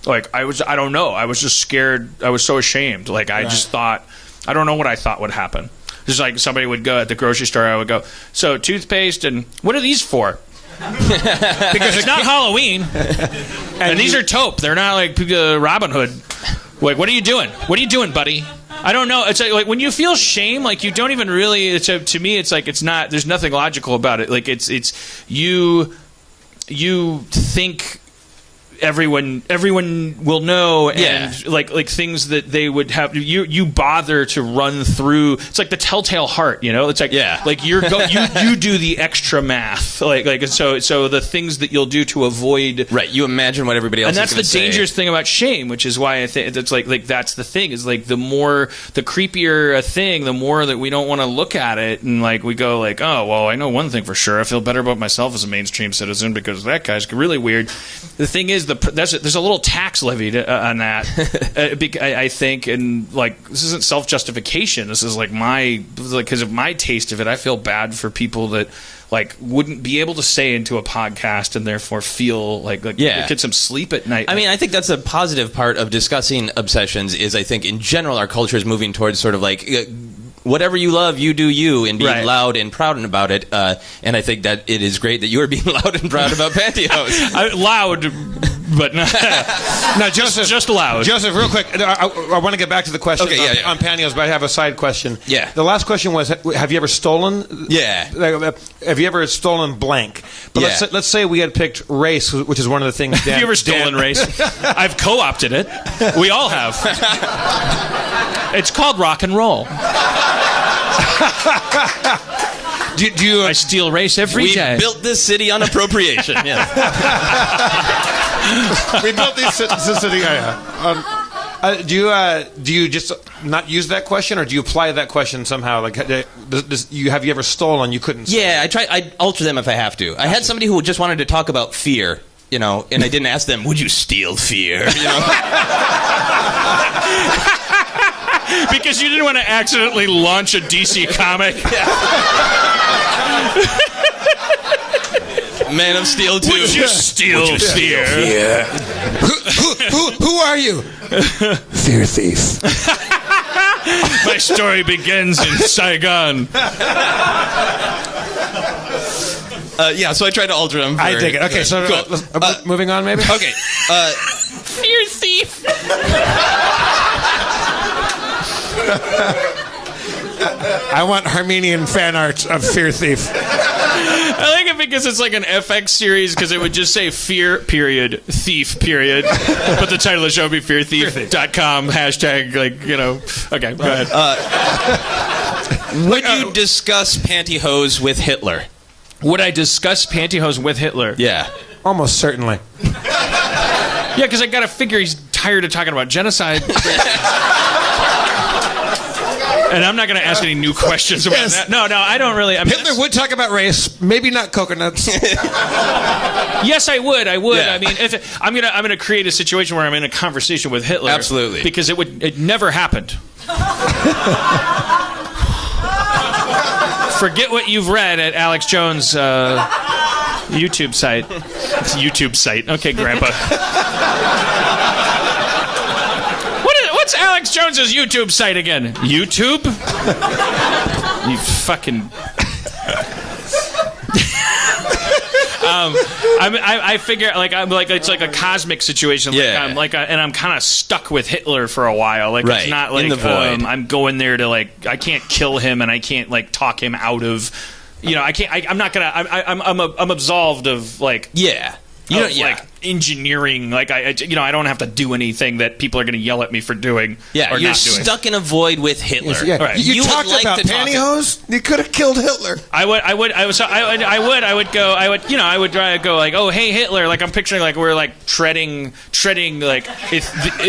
Like I don't know. I was just scared. I was so ashamed. Like I just thought, I don't know what I thought would happen. Just like somebody would go at the grocery store, I would go, so toothpaste, and what are these for? Because it's not Halloween, and these are taupe. They're not like Robin Hood. Like, what are you doing? What are you doing, buddy? I don't know. It's like when you feel shame, like you don't even really. To me, it's like it's not. There's nothing logical about it. Like it's you think everyone will know, and like things that they would have. You bother to run through. It's like the telltale heart, you know. It's like like you do the extra math, like so the things that you'll do to avoid. Right, you imagine what everybody else. And that's is the dangerous thing about shame, which is why I think it's like that's the thing is like the creepier a thing, the more that we don't want to look at it, and like we go like, oh well, I know one thing for sure. I feel better about myself as a mainstream citizen because that guy's really weird. The thing is, there's a little tax levied on that. I think, and like this isn't self-justification. This is like because of my taste of it. I feel bad for people that like wouldn't be able to say into a podcast and therefore feel like get some sleep at night. I mean, I think that's a positive part of discussing obsessions. Is I think in general our culture is moving towards sort of like. Whatever you love, you do you, and being loud and proud about it. And I think that it is great that you are being loud and proud about pantyhose. Loud, but not Joseph. Just loud. Joseph, real quick, I want to get back to the question on pantyhose, but I have a side question. Yeah. The last question was, have you ever stolen? Yeah. Have you ever stolen blank? But let's say we had picked race, which is one of the things. Have you ever stolen race? I've co-opted it. We all have. It's called rock and roll. Do you? I steal race every day. We built this city on appropriation. Yes. We built this city. Do you just not use that question, or do you apply that question somehow? Like, have you ever stolen? You couldn't. Yeah, I alter them if I have to. I had somebody who just wanted to talk about fear, you know, and I didn't ask them, "Would you steal fear?" You know. Because you didn't want to accidentally launch a DC comic. Man of Steel 2. Would you steal fear? Who are you? Fear thief. My story begins in Saigon. So I tried to alter them. I dig it. Okay, so cool. Moving on, maybe? Okay. Fear thief. I want Armenian fan art of Fear Thief. I like it because it's like an FX series because it would just say fear, period, thief, period. But the title of the show would be fearthief.com, hashtag, like, you know. Okay, go ahead. Would you discuss pantyhose with Hitler? Would I discuss pantyhose with Hitler? Yeah. Almost certainly. Yeah, because I got to figure he's tired of talking about genocide. And I'm not going to ask any new questions about that. No, I don't really. I mean, Hitler would talk about race, maybe not coconuts. Yes, I would. I would. Yeah. I mean, if I'm gonna create a situation where I'm in a conversation with Hitler. Absolutely. Because it never happened. Forget what you've read at Alex Jones' YouTube site. It's a YouTube site. Okay, Grandpa. What's Alex Jones's YouTube site again? YouTube? You fucking. I figure it's like a cosmic situation. Like I'm kind of stuck with Hitler for a while. Like right. It's not like in the void. I'm going there to like I can't kill him and I can't like talk him out of. You know I can't. I'm not gonna. I'm absolved of like. Yeah. You know, like engineering, like I don't have to do anything that people are going to yell at me for doing. Yeah, or you're not doing. stuck in a void with Hitler. Yes, yeah. Right. You talked about pantyhose. You could have killed Hitler. I would go like, oh hey Hitler, like I'm picturing like we're like treading like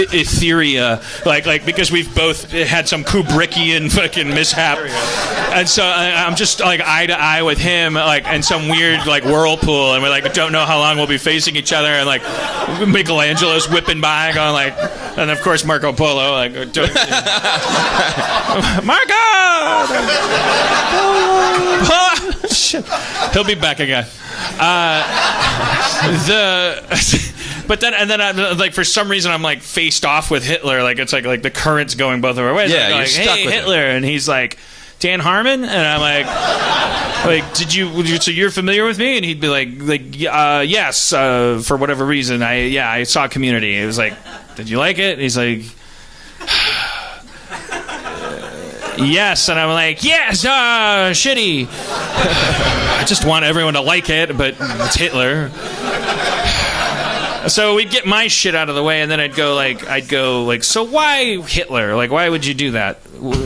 etheria, like because we've both had some Kubrickian fucking mishap, and so I'm just like eye to eye with him, like in some weird like whirlpool, and we like don't know how long we'll be facing each other, and like Michelangelo's whipping by going like, and of course Marco Polo like Marco Shit. He'll be back again. but then like for some reason I'm like faced off with Hitler. Like it's like the current's going both of our ways. Yeah, I'm you're like, stuck hey, with Hitler, and he's like, Dan Harmon, and I'm like, did you? So you're familiar with me? And he'd be like, yes, for whatever reason, I saw Community. It was like, did you like it? And he's like, yes, and I'm like, yes, shitty. I just want everyone to like it, but it's Hitler. So we'd get my shit out of the way, and then I'd go like, so why Hitler? Like, why would you do that?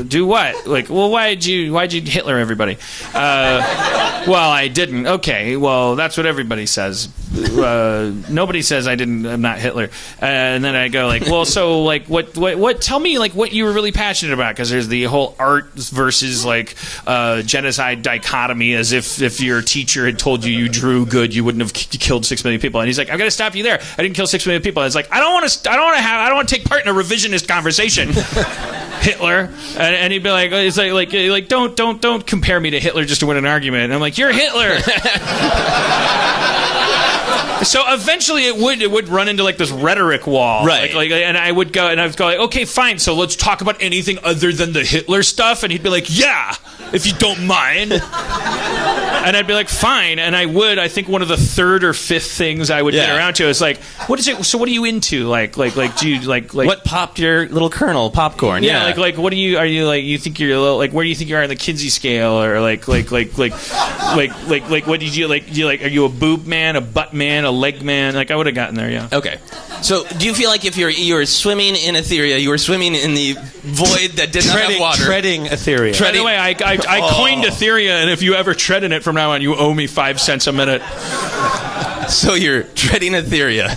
Do what? Like, well, why'd you Hitler everybody? Well, I didn't. Okay, well, that's what everybody says. Nobody says I'm not Hitler. And then I go like, well, so like, what? Tell me like what you were really passionate about, because there's the whole art versus like genocide dichotomy, as if your teacher had told you drew good, you wouldn't have killed 6 million people. And he's like, I'm gonna stop you there. I didn't kill 6 million people. And it's like, I don't want to take part in a revisionist conversation. Hitler, and he'd be like, it's like don't compare me to Hitler just to win an argument. And I'm like, you're Hitler. So eventually it would run into like this rhetoric wall, right? And I would go like, okay, fine, so let's talk about anything other than the Hitler stuff. And he'd be like, yeah, if you don't mind. And I'd be like, fine. And I think one of the third or fifth things I would get around to is like, what is it? So what are you into? Like, do you like what popped your little kernel popcorn? Yeah, like what are you like? You think you're a little, like, where do you think you are on the Kinsey scale, or like what did you like? Do you like? Are you a boob man, a butt man, a leg man? Like I would have gotten there, yeah. Okay. So do you feel like if you're swimming in Etheria, you were swimming in the void that did not have water? Treading Etheria. By the way, I coined Etheria, and if you ever tread in it from now on, you owe me 5 cents a minute. So you're treading Etheria.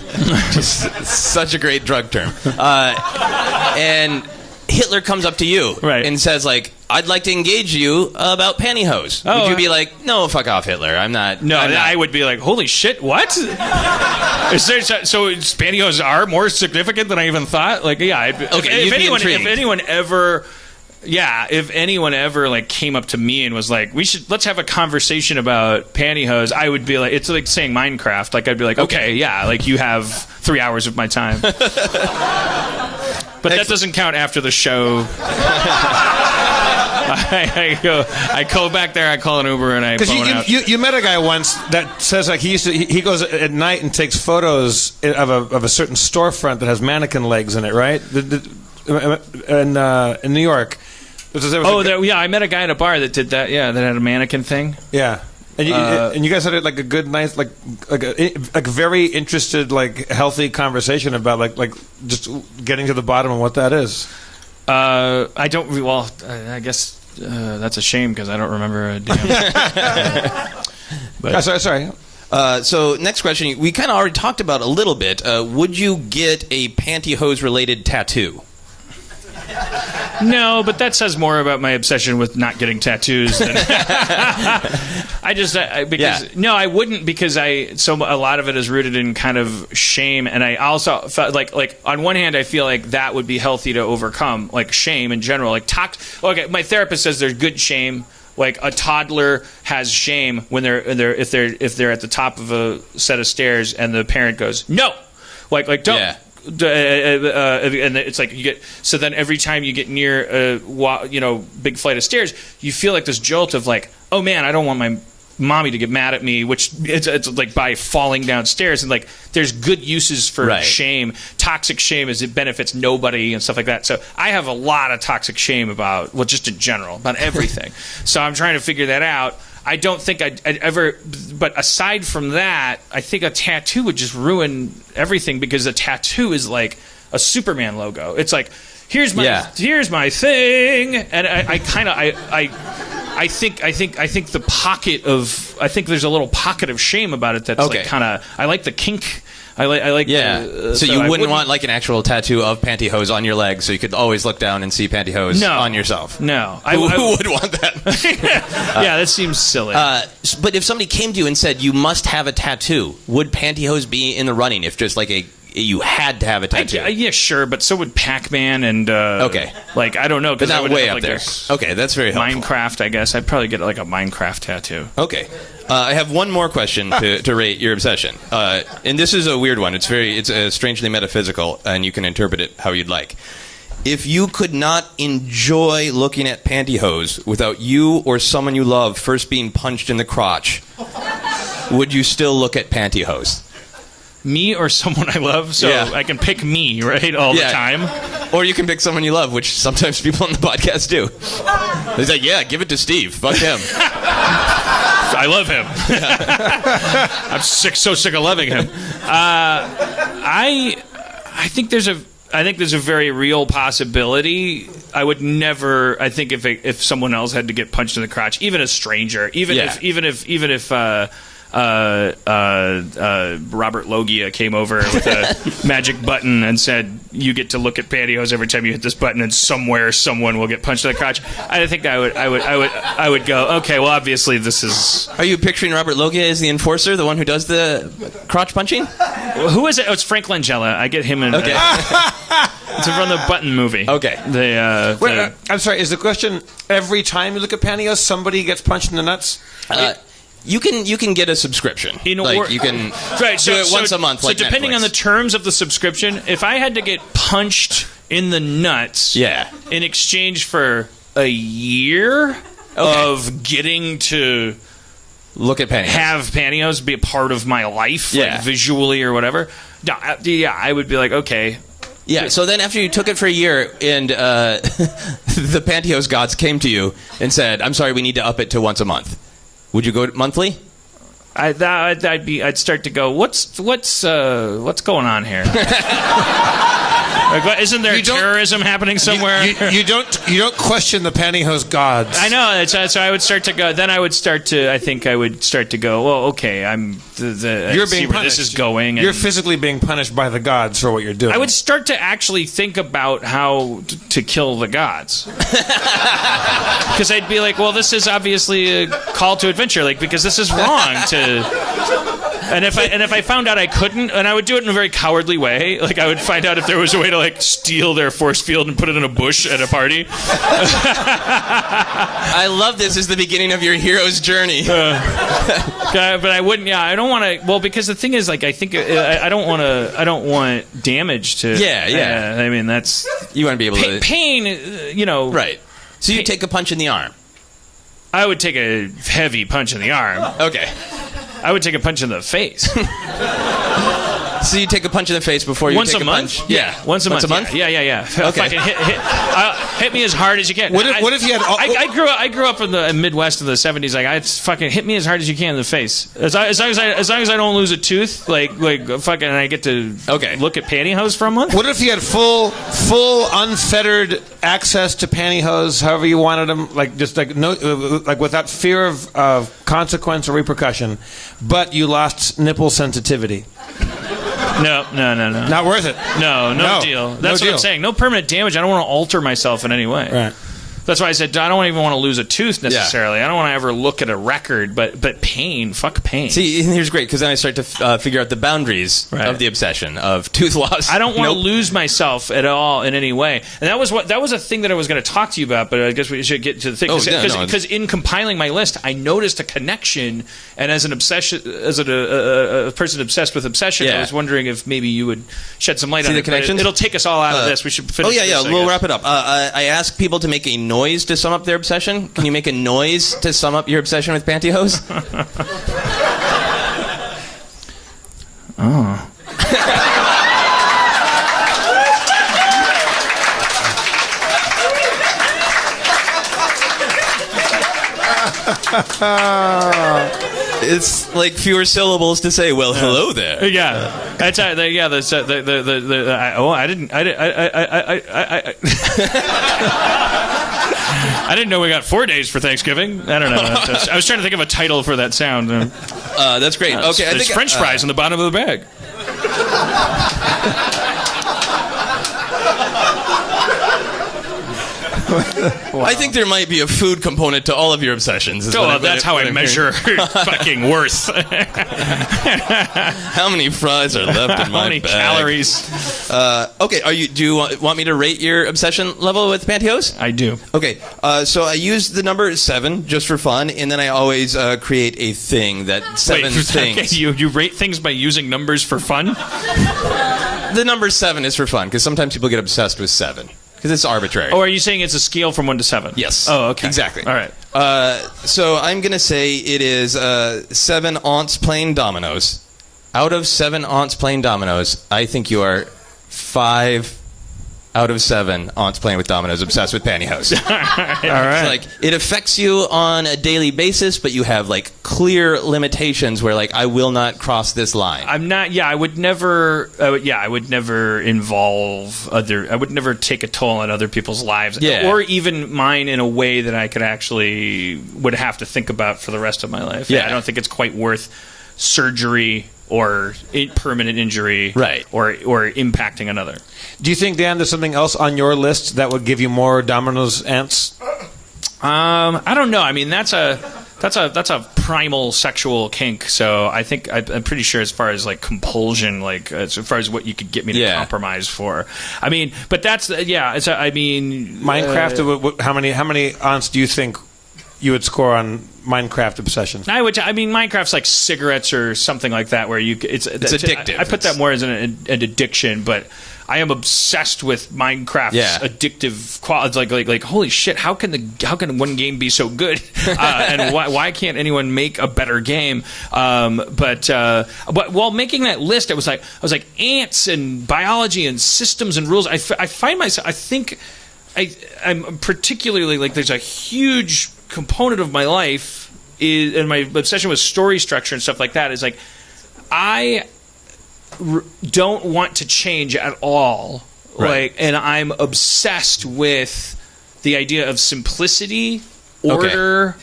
Such a great drug term. And Hitler comes up to you and says, like, I'd like to engage you about pantyhose. Would you be like, no, fuck off, Hitler? I'm not. No, I would be like, holy shit, what? So pantyhose are more significant than I even thought? Like, yeah. If anyone ever like came up to me and was like, let's have a conversation about pantyhose, I would be like, it's like saying Minecraft. Like I'd be like, okay, yeah, like you have 3 hours of my time. But that doesn't count after the show. I go back there, I call an Uber, and I phone out. You met a guy once that says like he goes at night and takes photos of a certain storefront that has mannequin legs in it, right? In New York. I met a guy at a bar that did that. Yeah, that had a mannequin thing. Yeah. And you guys had like a good, nice, like a very interested, like healthy conversation about like just getting to the bottom of what that is. I don't. Well, I guess that's a shame because I don't remember a damn. Sorry. So next question, we kind of already talked about a little bit. Would you get a pantyhose related tattoo? No, but that says more about my obsession with not getting tattoos than I wouldn't, because a lot of it is rooted in kind of shame, and I also felt like on one hand I feel like that would be healthy to overcome, like shame in general. Like my therapist says there's good shame. Like a toddler has shame when if they're at the top of a set of stairs and the parent goes no, like don't. Yeah. And it's like you get, so then every time you get near a big flight of stairs, you feel like this jolt of like, oh man, I don't want my mommy to get mad at me, which it's like by falling downstairs. And like there's good uses for shame. Toxic shame is it benefits nobody and stuff like that. So I have a lot of toxic shame about, well, just in general, about everything. So I'm trying to figure that out. I don't think I'd ever, but aside from that, I think a tattoo would just ruin everything, because a tattoo is like a Superman logo. It's like, here's my thing, and I think the pocket of, I think there's a little pocket of shame about it that's like kind of, I like the kink. I like so you wouldn't want like an actual tattoo of pantyhose on your leg, so you could always look down and see pantyhose on yourself. No, who would want that? Yeah, that seems silly. But if somebody came to you and said you must have a tattoo, would pantyhose be in the running? If just like you had to have a tattoo. Yeah, sure, but so would Pac-Man and like I don't know, but not way up like there. Okay, that's very helpful. Minecraft, I guess I'd probably get like a Minecraft tattoo. Okay, I have one more question to rate your obsession, and this is a weird one. It's strangely metaphysical, and you can interpret it how you'd like. If you could not enjoy looking at pantyhose without you or someone you love first being punched in the crotch, would you still look at pantyhose? Me or someone I love? So I can pick me, right, all the time? Or you can pick someone you love, which sometimes people on the podcast do. They say, yeah, give it to Steve. Fuck him. I love him. I'm so sick of loving him. I think there's a very real possibility. I would never. I think if someone else had to get punched in the crotch, even a stranger, even if Robert Loggia came over with a magic button and said, "You get to look at pantyhose every time you hit this button, and somewhere someone will get punched in the crotch." I think I would go, okay, well, obviously this is. Are you picturing Robert Loggia as the enforcer, the one who does the crotch punching? Who is it? Oh, it's Frank Langella. I get him in. Okay. It's from the Button movie. Okay. Wait, I'm sorry. Is the question every time you look at pantyhose, somebody gets punched in the nuts? You can get a subscription. You can do it once a month. So depending on the terms of the subscription, if I had to get punched in the nuts, in exchange for a year of getting to look at pantyhose, have pantyhose be a part of my life, like visually or whatever, I would be like, okay. Yeah, so then after you took it for a year and the pantyhose gods came to you and said, "I'm sorry, we need to up it to once a month," would you go monthly? I'd start to go, what's going on here? Like, isn't there terrorism happening somewhere? You don't question the pantyhose gods. I know. So I would start to go. Then I would start to. I think I would start to go. Well, okay. You're being punished. This is going. You're physically being punished by the gods for what you're doing. I would start to actually think about how to kill the gods. Because I'd be like, well, this is obviously a call to adventure. Like, because this is wrong to. And if I found out I couldn't, and I would do it in a very cowardly way, like I would find out if there was a way to like steal their force field and put it in a bush at a party. I love this as the beginning of your hero's journey. But I wouldn't. Yeah, I don't want to. Well, because the thing is, like, I think I don't want to. I don't want damage to. Yeah. I mean, that's you want to be able to pain. You know, right. So you take a punch in the arm. I would take a heavy punch in the arm. Okay. I would take a punch in the face. So you take a punch in the face before you take a punch? Yeah. Once a month? Yeah. Okay. Hit me as hard as you can. What if you had... I grew up in the Midwest in the 70s. Like, I'd fucking hit me as hard as you can in the face. As long as I don't lose a tooth, like fucking, I get to look at pantyhose for a month. What if you had full unfettered access to pantyhose, however you wanted them, like just like no, like without fear of consequence or repercussion, but you lost nipple sensitivity? No. Not worth it. No deal. That's what I'm saying. No permanent damage. I don't want to alter myself in any way. Right. That's why I said I don't even want to lose a tooth necessarily. I don't want to ever look at a record, but pain, fuck pain. See, here's great, because then I start to figure out the boundaries of the obsession of tooth loss. I don't want to lose myself at all in any way. And that was a thing that I was going to talk to you about, but I guess we should get to the thing. Because in compiling my list, I noticed a connection, and as an obsession, as a person obsessed with obsession, I was wondering if maybe you would shed some light on the it. connections? It'll take us all out of this. We should finish this, we'll wrap it up. I ask people to make a noise to sum up their obsession. Can you make a noise to sum up your obsession with pantyhose? Oh. It's like fewer syllables to say. Well, hello there. Yeah, that's I didn't know we got 4 days for Thanksgiving. I don't know. I was trying to think of a title for that sound. That's great. Okay, there's French fries in the bottom of the bag. I think there might be a food component to all of your obsessions. That's how I measure fucking worth. How many fries are left in my How many bag? calories? Okay, do you want me to rate your obsession level with Pantyhose? I do. Okay, so I use the number 7 just for fun, and then I always create a thing that 7 things. Okay, you rate things by using numbers for fun? The number 7 is for fun, because sometimes people get obsessed with 7, because it's arbitrary. Or are you saying it's a scale from 1 to 7? Yes. Oh, okay. Exactly. All right. So I'm going to say it is 7 aunts playing dominoes. Out of 7 aunts playing dominoes, I think you are 5 out of 7 aunts playing with dominoes obsessed with Pantyhose. All right. It's like, it affects you on a daily basis, but you have like clear limitations where like I will not cross this line. I'm not. Yeah, I would never. I would never involve other. I would never take a toll on other people's lives, Yeah. or even mine in a way that I could actually would have to think about for the rest of my life. Yeah. I don't think it's quite worth surgery or permanent injury, Right. Or impacting another. Do you think, Dan, there's something else on your list that would give you more Domino's ants? I don't know. I mean, that's a primal sexual kink. So I think I'm pretty sure as far as like compulsion, like as far as what you could get me to compromise for. I mean, but that's I mean, Minecraft. How many aunts do you think you would score on Minecraft obsession? I mean, Minecraft's like cigarettes or something like that, where it's addictive. I put that more as an addiction, but I am obsessed with Minecraft's addictive quality. Like holy shit, how can one game be so good? And why can't anyone make a better game? But while making that list, I was like ants and biology and systems and rules. I find myself. I think I'm particularly like there's a huge component of my life and my obsession with story structure and stuff like that is like I don't want to change at all. Right. And I'm obsessed with the idea of simplicity, order,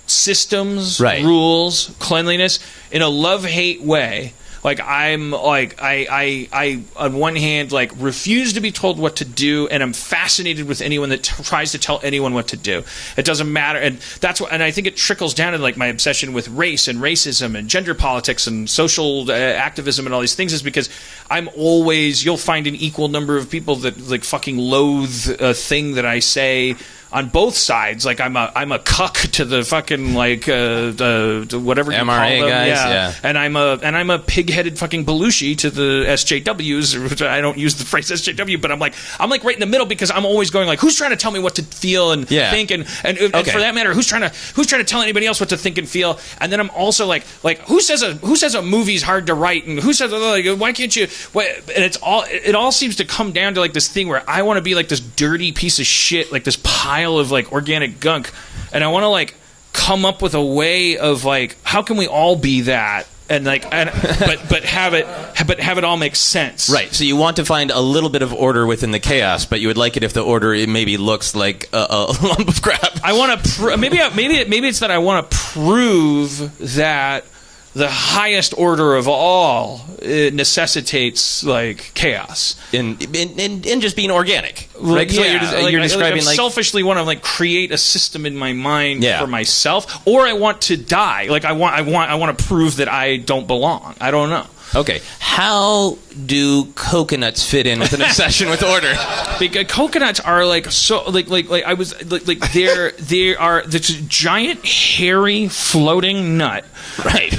systems, rules, cleanliness in a love-hate way. Like I'm like I on one hand like refuse to be told what to do, and I'm fascinated with anyone that tries to tell anyone what to do. It doesn't matter, and that's what. And I think it trickles down to like my obsession with race and racism and gender politics and social activism and all these things is because I'm always you'll find an equal number of people that like fucking loathe a thing that I say. On both sides, like I'm a cuck to the fucking like the whatever you MRA call them, guys, and I'm a pig-headed fucking Belushi to the SJWs. I don't use the phrase SJW, but I'm like right in the middle because I'm always going like, who's trying to tell me what to feel and think, and for that matter, who's trying to tell anybody else what to think and feel, and then I'm also like who says a movie's hard to write, and who says like why can't you? And it all seems to come down to like this thing where I want to be like this dirty piece of shit, like this pile of like organic gunk, and I want to like come up with a way of like how can we all be that and like but have it all make sense, right? So you want to find a little bit of order within the chaos, but you would like it if the order it maybe looks like a lump of crap. I want to maybe it's that I want to prove that the highest order of all necessitates like chaos in just being organic, right? Yeah, you're describing I like selfishly want to like create a system in my mind for myself, or I want to die. Like I want to prove that I don't belong. I don't know. Okay, how do coconuts fit in with an obsession with order? Because coconuts are like so like I was like they are this giant hairy floating nut, right?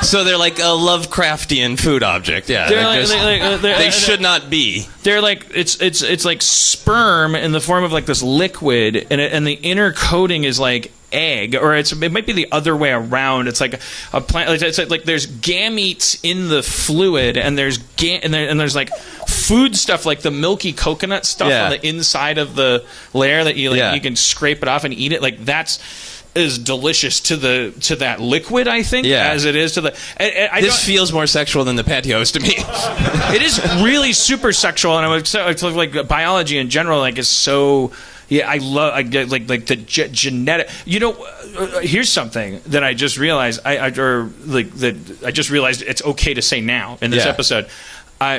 So they're like a Lovecraftian food object. Yeah, they should not be. They're like it's like sperm in the form of like this liquid, and the inner coating is like egg, or it might be the other way around. It's like a plant. It's like there's gametes in the fluid, and there's like food stuff like the milky coconut stuff on the inside of the layer that you you can scrape it off and eat it. Like that's as delicious to that liquid, I think, as it is to the. This feels more sexual than the Pantyhose to me. It is really super sexual, and I like biology in general. Like is so. Yeah, I like the genetic. You know, here's something that I just realized. I just realized it's okay to say now in this episode.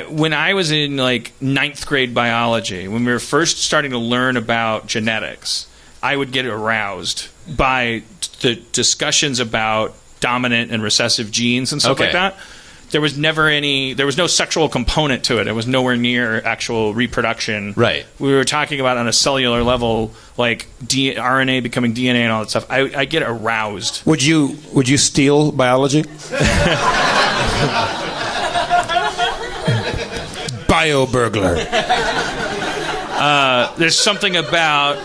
when I was in like 9th grade biology, when we were first starting to learn about genetics, I would get aroused by the discussions about dominant and recessive genes and stuff like that. There was no sexual component to it. It was nowhere near actual reproduction. Right. We were talking about on a cellular level, like RNA becoming DNA and all that stuff. I get aroused. Would you steal biology? Bio-burglar. There's something about...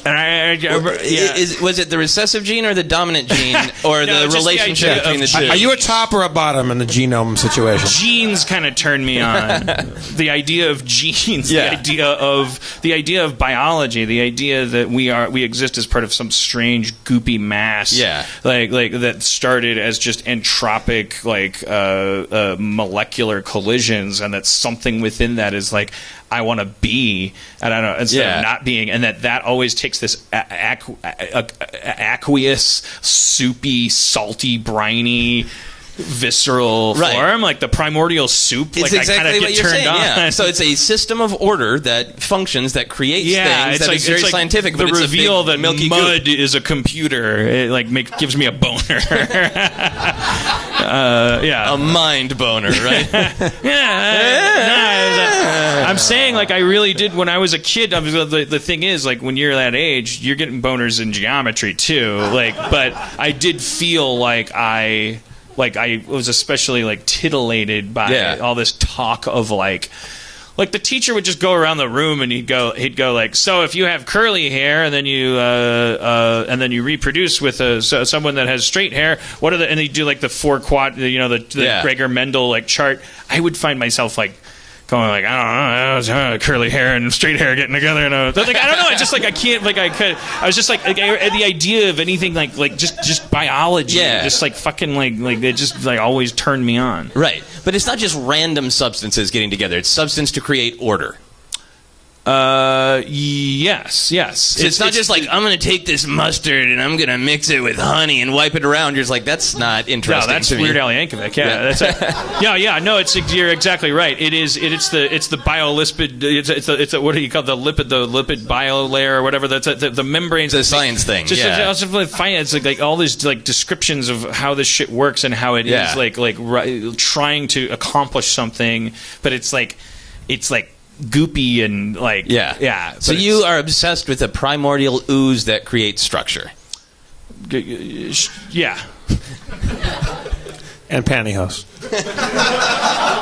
Was it the recessive gene or the dominant gene, or No, the just the relationship idea between the two? Are you a top or a bottom in the genome situation? Genes kind of turn me on. The idea of genes, the idea of biology, the idea that we exist as part of some strange goopy mass, like that started as just entropic molecular collisions, and that something within that is like, I want to be, and I don't know, instead of not being, and that always takes this aqueous, soupy, salty, briny, visceral form, like the primordial soup. It's like exactly I kind of what get you're turned saying. on. Yeah. So it's a system of order that functions, that creates things. That is very scientific. The but it's reveal a big that milky mud goop. is a computer. It gives me a boner. A mind boner, right? I'm saying, like, I really did when I was a kid. The thing is, like, when you're that age, you're getting boners in geometry too. Like, but I did feel like I was especially like titillated by all this talk of like the teacher would just go around the room and he'd go like, so if you have curly hair and then you reproduce with someone that has straight hair, what are the, and he'd do like the 4 quad, the Gregor Mendel like chart. I would find myself like going like, I don't know, curly hair and straight hair getting together, and I don't know. I just like I can't like I could. I was just like the idea of anything like just biology, just like fucking like it just like always turned me on. Right, but it's not just random substances getting together. It's substance to create order. Yes. So it's not just like, I'm going to take this mustard and I'm going to mix it with honey and wipe it around. You're just like, that's not interesting. No, that's Weird Al Yankovic. You're exactly right. It's the biolipid. It's what do you call the lipid biolayer or whatever. That's the membranes. It's a science thing. It's like all these like descriptions of how this shit works and how it is trying to accomplish something, but it's like goopy and like So you are obsessed with a primordial ooze that creates structure. And pantyhose.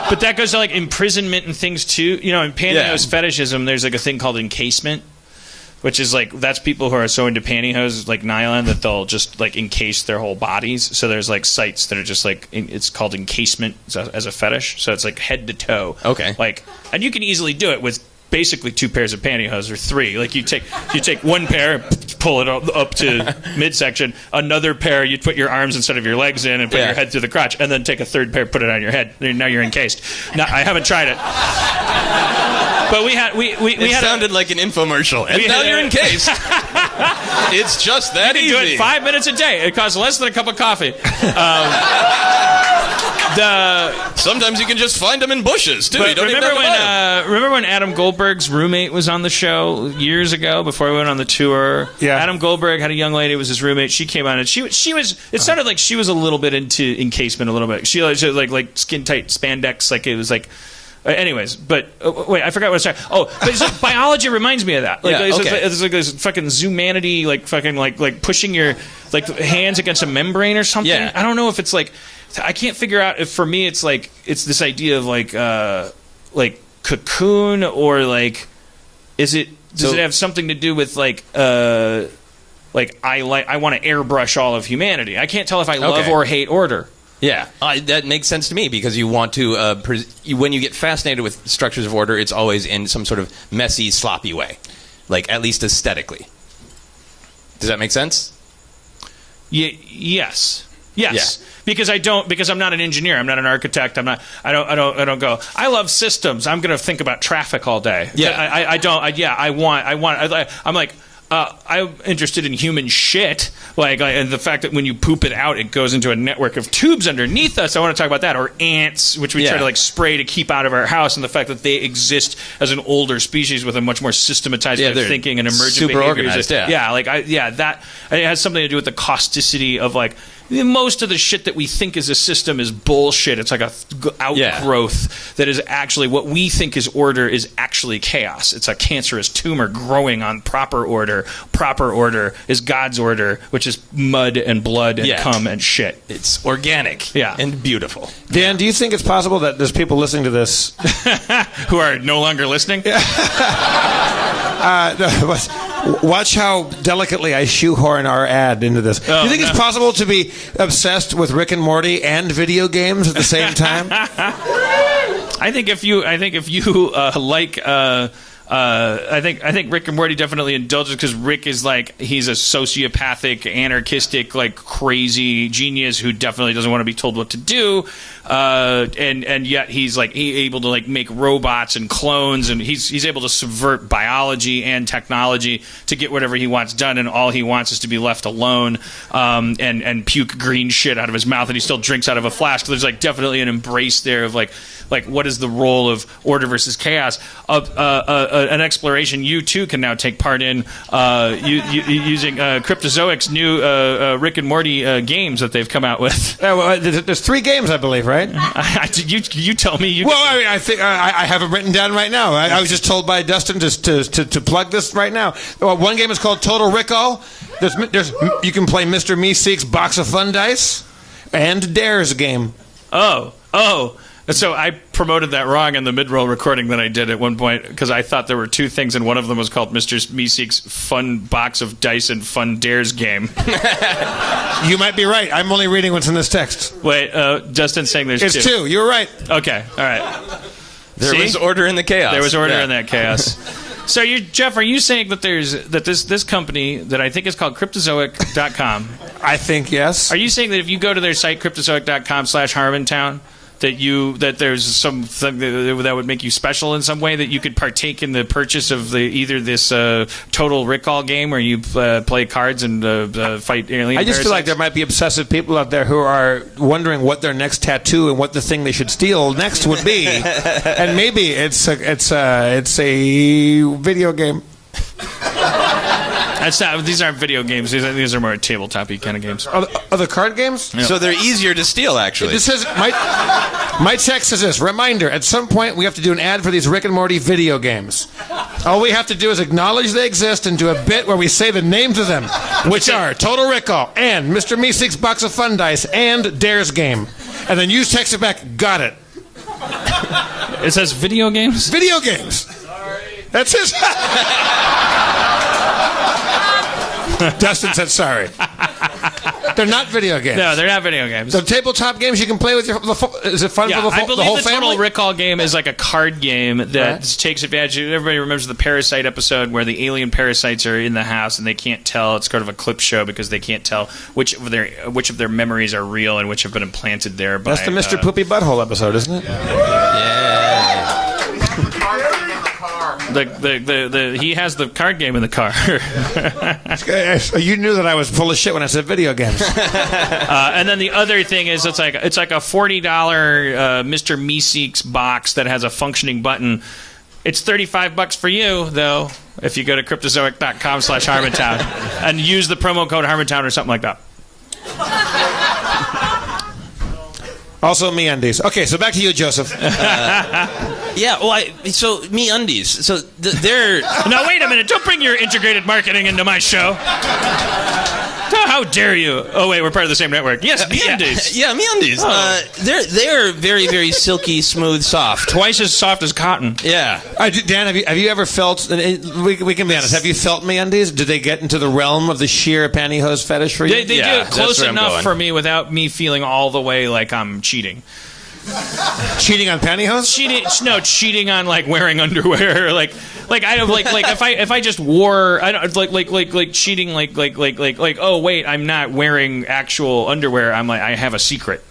But that goes to like imprisonment and things too. In pantyhose fetishism, there's like a thing called encasement, which is like, that's people who are so into pantyhose like nylon that they'll just like encase their whole bodies. So there's like sites that are just like, it's called encasement as a fetish. So it's like head to toe. Okay. Like, and you can easily do it with basically 2 pairs of pantyhose or 3. Like you take one pair, pull it up to midsection. Another pair, you put your arms instead of your legs in and put your head through the crotch, and then take a 3rd pair, put it on your head. Now you're encased. No, I haven't tried it. But we had sounded like an infomercial. And now you're encased. It's just that easy. You can do it 5 minutes a day. It costs less than a cup of coffee. Sometimes you can just find them in bushes too. Remember when Adam Goldberg's roommate was on the show years ago before we went on the tour? Yeah. Adam Goldberg had a young lady, was his roommate. She came on and she was. It sounded like she was a little bit into encasement a little bit. She was like skin tight spandex. Like it was like. Anyways, but wait, I forgot what I was saying. Oh, but it's like, biology reminds me of that. Like, it's like this fucking zoomanity, like fucking like pushing your like hands against a membrane or something. Yeah. I don't know if it's like, I can't figure out if for me it's like it's this idea of like cocoon or like does it have something to do with like I want to airbrush all of humanity. I can't tell if I love or hate order. Yeah, that makes sense to me because you want to, when you get fascinated with structures of order, it's always in some sort of messy, sloppy way, like at least aesthetically. Does that make sense? Yes. Because I'm not an engineer. I'm not an architect. I don't go, I love systems. I'm going to think about traffic all day. Yeah. I'm like, I'm interested in human shit, and the fact that when you poop it out, it goes into a network of tubes underneath us. I want to talk about that, or ants, which we try to spray to keep out of our house, and the fact that they exist as an older species with a much more systematized way of thinking and emergent super behaviors. Organized, that it has something to do with the causticity of most of the shit that we think is a system is bullshit. It's like a outgrowth that is actually what we think is order is actually chaos. It's a cancerous tumor growing on proper order. Proper order is God's order, which is mud and blood and cum and shit. It's organic and beautiful. Dan, do you think it's possible that there's people listening to this who are no longer listening? Watch how delicately I shoehorn our ad into this. Do you think it's possible to be obsessed with Rick and Morty and video games at the same time? I think if you like. I think Rick and Morty definitely indulges because Rick is he's a sociopathic, anarchistic, crazy genius who definitely doesn't want to be told what to do, and yet he's able to make robots and clones, and he's able to subvert biology and technology to get whatever he wants done, and all he wants is to be left alone, and puke green shit out of his mouth, and he still drinks out of a flask. So there's definitely an embrace there of what is the role of order versus chaos. An exploration you too can now take part in using Cryptozoic's new Rick and Morty games that they've come out with. There's 3 games, I believe, right? You tell me. I think I have them written down right now. I was just told by Dustin to plug this right now. One game is called Total Recall. There's you can play Mr. Meeseek's Box of Fun Dice and Dare's game. Oh. So I promoted that wrong in the mid-roll recording that I did at one point because I thought there were 2 things, and one of them was called Mr. Meeseek's Fun Box of Dice and Fun Dares game. You might be right. I'm only reading what's in this text. Wait, Justin's saying there's 2. It's 2. You're right. Okay, all right. There was order in the chaos. There was order in that chaos. So, Jeff, are you saying that this company that I think is called Cryptozoic.com? I think yes. Are you saying that if you go to their site Cryptozoic.com/Harmontown, that there's something that would make you special in some way, that you could partake in the purchase of either this Total Recall game where you play cards and fight alien I just feel like parasites? there might be obsessive people out there who are wondering what their next tattoo and what the thing they should steal next would be, and maybe it's a video game. These aren't video games. These are more tabletop-y kind of games. Are the card games? Yeah. So they're easier to steal, actually. This says my text says this: reminder, at some point we have to do an ad for these Rick and Morty video games. All we have to do is acknowledge they exist and do a bit where we say the names of them, which are Total Recall and Mr. Meeseek's Box of Fun Dice and Dare's Game. And then you text it back, got it. It says video games? Video games. Sorry. That's his... Dustin said sorry. They're not video games. No, they're not video games. The tabletop games you can play with is it fun for the whole family? I believe the Total Recall game is like a card game that takes advantage. Everybody remembers the Parasite episode where the alien parasites are in the house and they can't tell. It's kind of a clip show because they can't tell which of their memories are real and which have been implanted there by... That's the Mr. Poopy Butthole episode, isn't it? Yeah. He has the card game in the car. You knew that I was full of shit when I said video games. And then the other thing is it's like a $40 Mr. Meeseek's box that has a functioning button. It's $35 for you, though, if you go to cryptozoic.com/Harmontown and use the promo code Harmontown or something like that. Also, MeUndies. Okay, so back to you, Joseph. Yeah, well, so MeUndies. So they're... Now, wait a minute. Don't bring your integrated marketing into my show. How dare you? Oh, wait, we're part of the same network. Yes, MeUndies. Yeah, MeUndies. Oh. They're very, very silky, smooth, soft. Twice as soft as cotton. Yeah. Dan, have you ever felt... We can be honest. Have you felt MeUndies? Did they get into the realm of the sheer pantyhose fetish for you? They do it close enough for me without me feeling all the way like I'm cheating. Cheating on pantyhose? Cheating on like wearing underwear, like I don't like if I just wore I don't like cheating like oh wait, I'm not wearing actual underwear. I'm like I have a secret.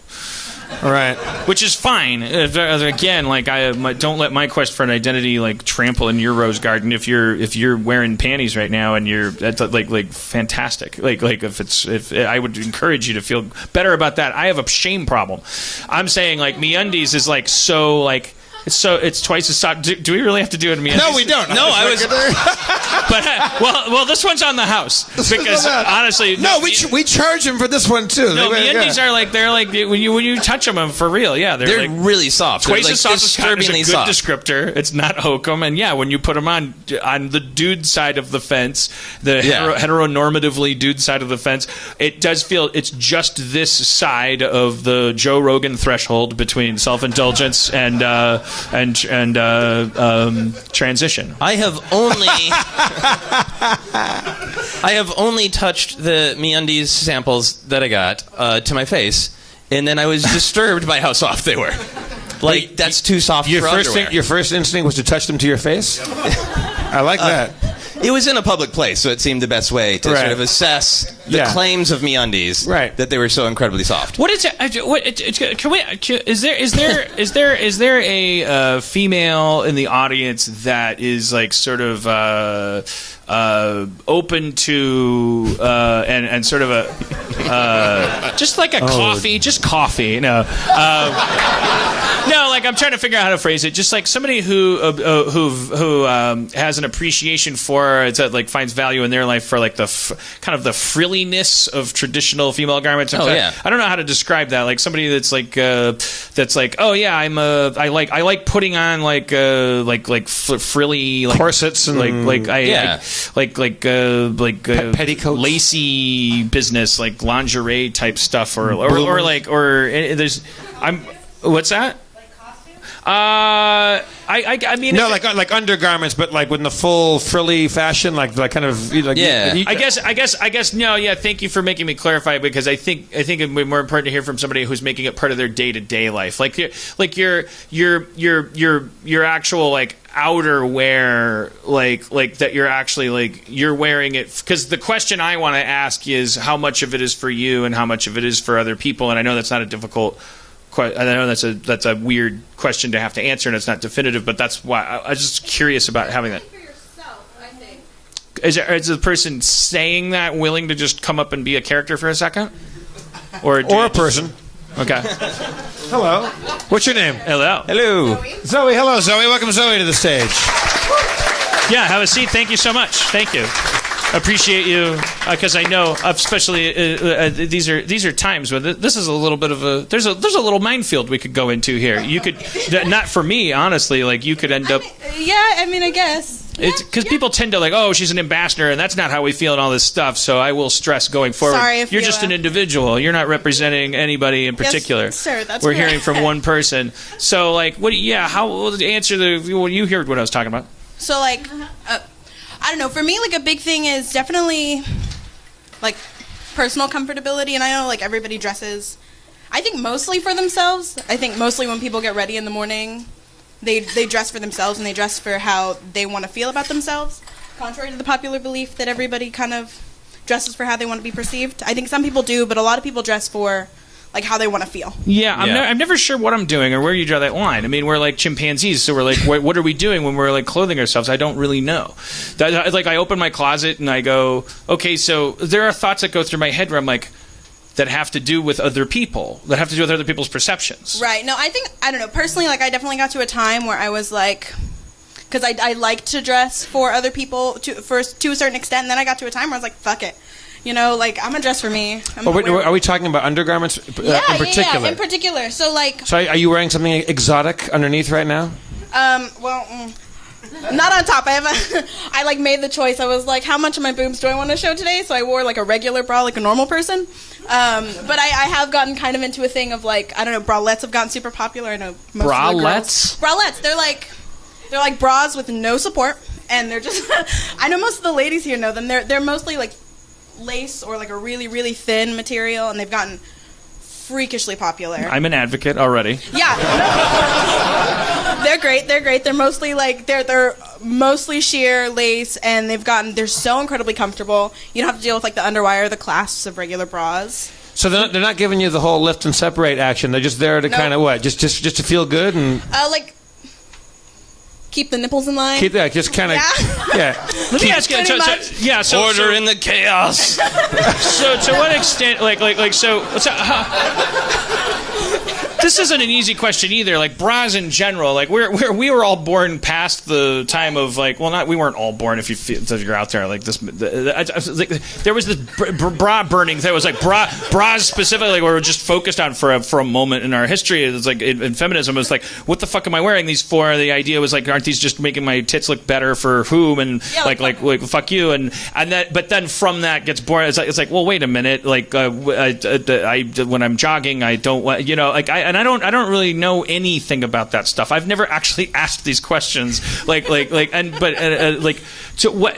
Right. Which is fine. Again, like don't let my quest for an identity like trample in your rose garden. If you're wearing panties right now and that's like fantastic. Like if I would encourage you to feel better about that. I have a shame problem. I'm saying like MeUndies is like so like. It's twice as soft. Do we really have to do it in MeUndies? No, we don't. No, I was. But well, this one's on the house because honestly, no, we charge him for this one too. No, MeUndies are like they're like when you touch them for real. Yeah, they're like, really soft. Twice like as soft as cotton is a good soft. descriptor. It's not hokum, and yeah, when you put them on the dude side of the fence, the heteronormatively dude side of the fence, it does feel it's just this side of the Joe Rogan threshold between self-indulgence and transition. I have only touched the MeUndies samples that I got to my face, and then I was disturbed by how soft they were. Like that's too soft for underwear. Your first instinct was to touch them to your face? I like that. It was in a public place, so it seemed the best way to sort of assess the claims of MeUndies that they were so incredibly soft. What is it? Can we? Is there a female in the audience that is like sort of open to and sort of a just like a coffee, no, like I'm trying to figure out how to phrase it. Just like somebody who has an appreciation for like finds value in their life for like the kind of the frilliness of traditional female garments. I don't know how to describe that. Like somebody that's like oh yeah, I like putting on like frilly like corsets and petticoats, lacy business like lingerie type stuff or there's what's that? I mean, no, like undergarments, but like with the full frilly fashion, like kind of like I guess no, yeah. Thank you for making me clarify because I think it'd be more important to hear from somebody who's making it part of their day-to-day life, like your actual like outerwear, like that you're actually like you're wearing it. Because the question I want to ask is how much of it is for you and how much of it is for other people, and I know that's not a difficult. I know that's a weird question to have to answer, and it's not definitive. But that's why I was just curious about having that. For yourself, I think. Is the person saying that willing to just come up and be a character for a second, or a person? Okay. Hello. What's your name? Hello. Hello. Zoe. Hello, Zoe. Welcome, Zoe, to the stage. Yeah, have a seat. Thank you so much. Thank you. Appreciate you because I know, especially these are times when this is a little bit of a there's a little minefield we could go into here. You could not for me, honestly, like you could end up. I guess. It's because people tend to like, oh, she's an ambassador, and that's not how we feel and all this stuff. So I will stress going forward. Sorry if you're just an individual. You're not representing anybody in particular. Yes, sir, that's We're correct. hearing from one person. So like, what? Yeah, how answer the? Well, you heard what I was talking about. So like. I don't know. For me, like a big thing is definitely like personal comfortability, and I know like everybody dresses. I think mostly for themselves. I think mostly when people get ready in the morning, they dress for themselves and they dress for how they want to feel about themselves. Contrary to the popular belief that everybody kind of dresses for how they want to be perceived. I think some people do, but a lot of people dress for like how they want to feel. Yeah, I'm never sure what I'm doing or where you draw that line. I mean, we're like chimpanzees, so we're like, what are we doing when we're like clothing ourselves? I don't really know. Like I open my closet and I go, okay, so there are thoughts that go through my head where I'm like, that have to do with other people, that have to do with other people's perceptions. Right. No, I don't know. Personally, like I definitely got to a time where I was like, because I like to dress for other people to a certain extent, and then I got to a time where I was like, fuck it. You know, like, I'm going to dress for me. Are we talking about undergarments in particular? Yeah, in particular. So, like... So are you wearing something exotic underneath right now? Not on top. I like, made the choice. I was like, how much of my boobs do I want to show today? So I wore, like, a regular bra, like a normal person. But I have gotten kind of into a thing of, like, I don't know, bralettes have gotten super popular. I know most of the girls... Bralettes? They're like bras with no support. And they're just... I know most of the ladies here know them. They're mostly, like... lace or like a really really thin material, and they've gotten freakishly popular. I'm an advocate already. Yeah. They're great. They're mostly like they're mostly sheer lace, and they're so incredibly comfortable. You don't have to deal with like the underwire or the clasps of regular bras. So they're not giving you the whole lift and separate action. They're just there to kind of what? Just to feel good and like keep the nipples in line. keep that. Just kind of yeah. Let me ask you. So Order in the chaos. So to what extent, this isn't an easy question either. Like bras in general, like we were all born past the time of we weren't all born if you're out there like this. There was this bra burning thing. It was like bras specifically were just focused on for a moment in our history. It was like in feminism, it was like, what the fuck am I wearing these for? The idea was like, aren't these just making my tits look better for whom? And like fuck you. And that, but then from that gets born. It's like, well, wait a minute. Like when I'm jogging, I don't want I don't really know anything about that stuff. I've never actually asked these questions. So what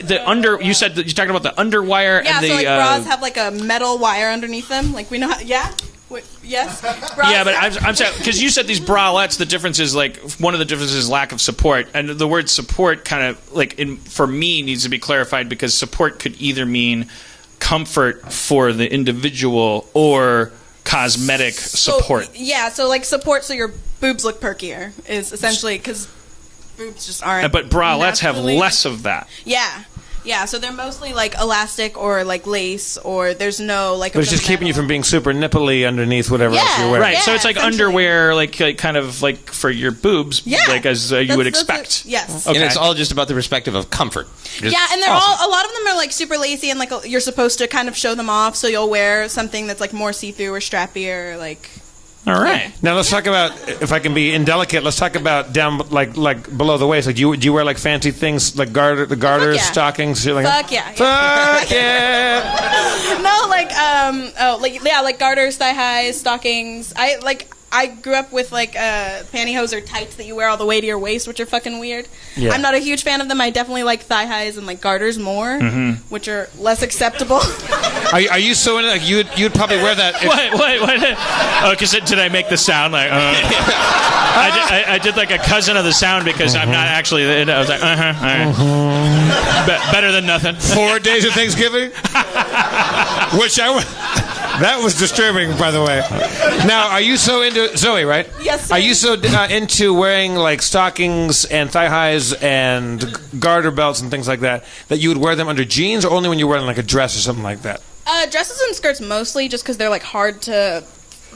the under? You said that you talked about the underwire and the so bras have like a metal wire underneath them. Like we know how. Yeah. Yes. Bras yeah, but I'm saying because you said these bralettes. The difference is one of the differences is lack of support, and the word support kind of for me needs to be clarified because support could either mean comfort for the individual or cosmetic support. So like support so your boobs look perkier is essentially because boobs just aren't. But bralettes have less of that. Yeah, so they're mostly like elastic or like lace, or there's no like. But it's just keeping you from being super nipply underneath whatever else you're wearing. Right, so it's like underwear, like kind of like for your boobs, like as you would expect. Yes. Okay. And it's all just about the perspective of comfort. And they're a lot of them are like super lacy and like you're supposed to kind of show them off, so you'll wear something that's like more see-through or strappier, like. All right. Now let's talk about, if I can be indelicate, let's talk about down like below the waist. Like do you wear like fancy things like garters, stockings? Fuck yeah. Fuck yeah. No, like garters, thigh highs, stockings. I grew up with like pantyhose or tights that you wear all the way to your waist, which are fucking weird. Yeah. I'm not a huge fan of them. I definitely like thigh highs and like garters more, which are less acceptable. Are you so into like you'd probably wear that? What? Oh, because did I make the sound like? I did like a cousin of the sound because I'm not actually. I was like, all right. Better than nothing. 4 days of Thanksgiving, which that was disturbing, by the way. Now, are you so into Zoe? Right? Yes. Sir. Are you so into wearing like stockings and thigh highs and garter belts and things like that you would wear them under jeans, or only when you're wearing like a dress or something like that? Dresses and skirts mostly, just because they're like hard to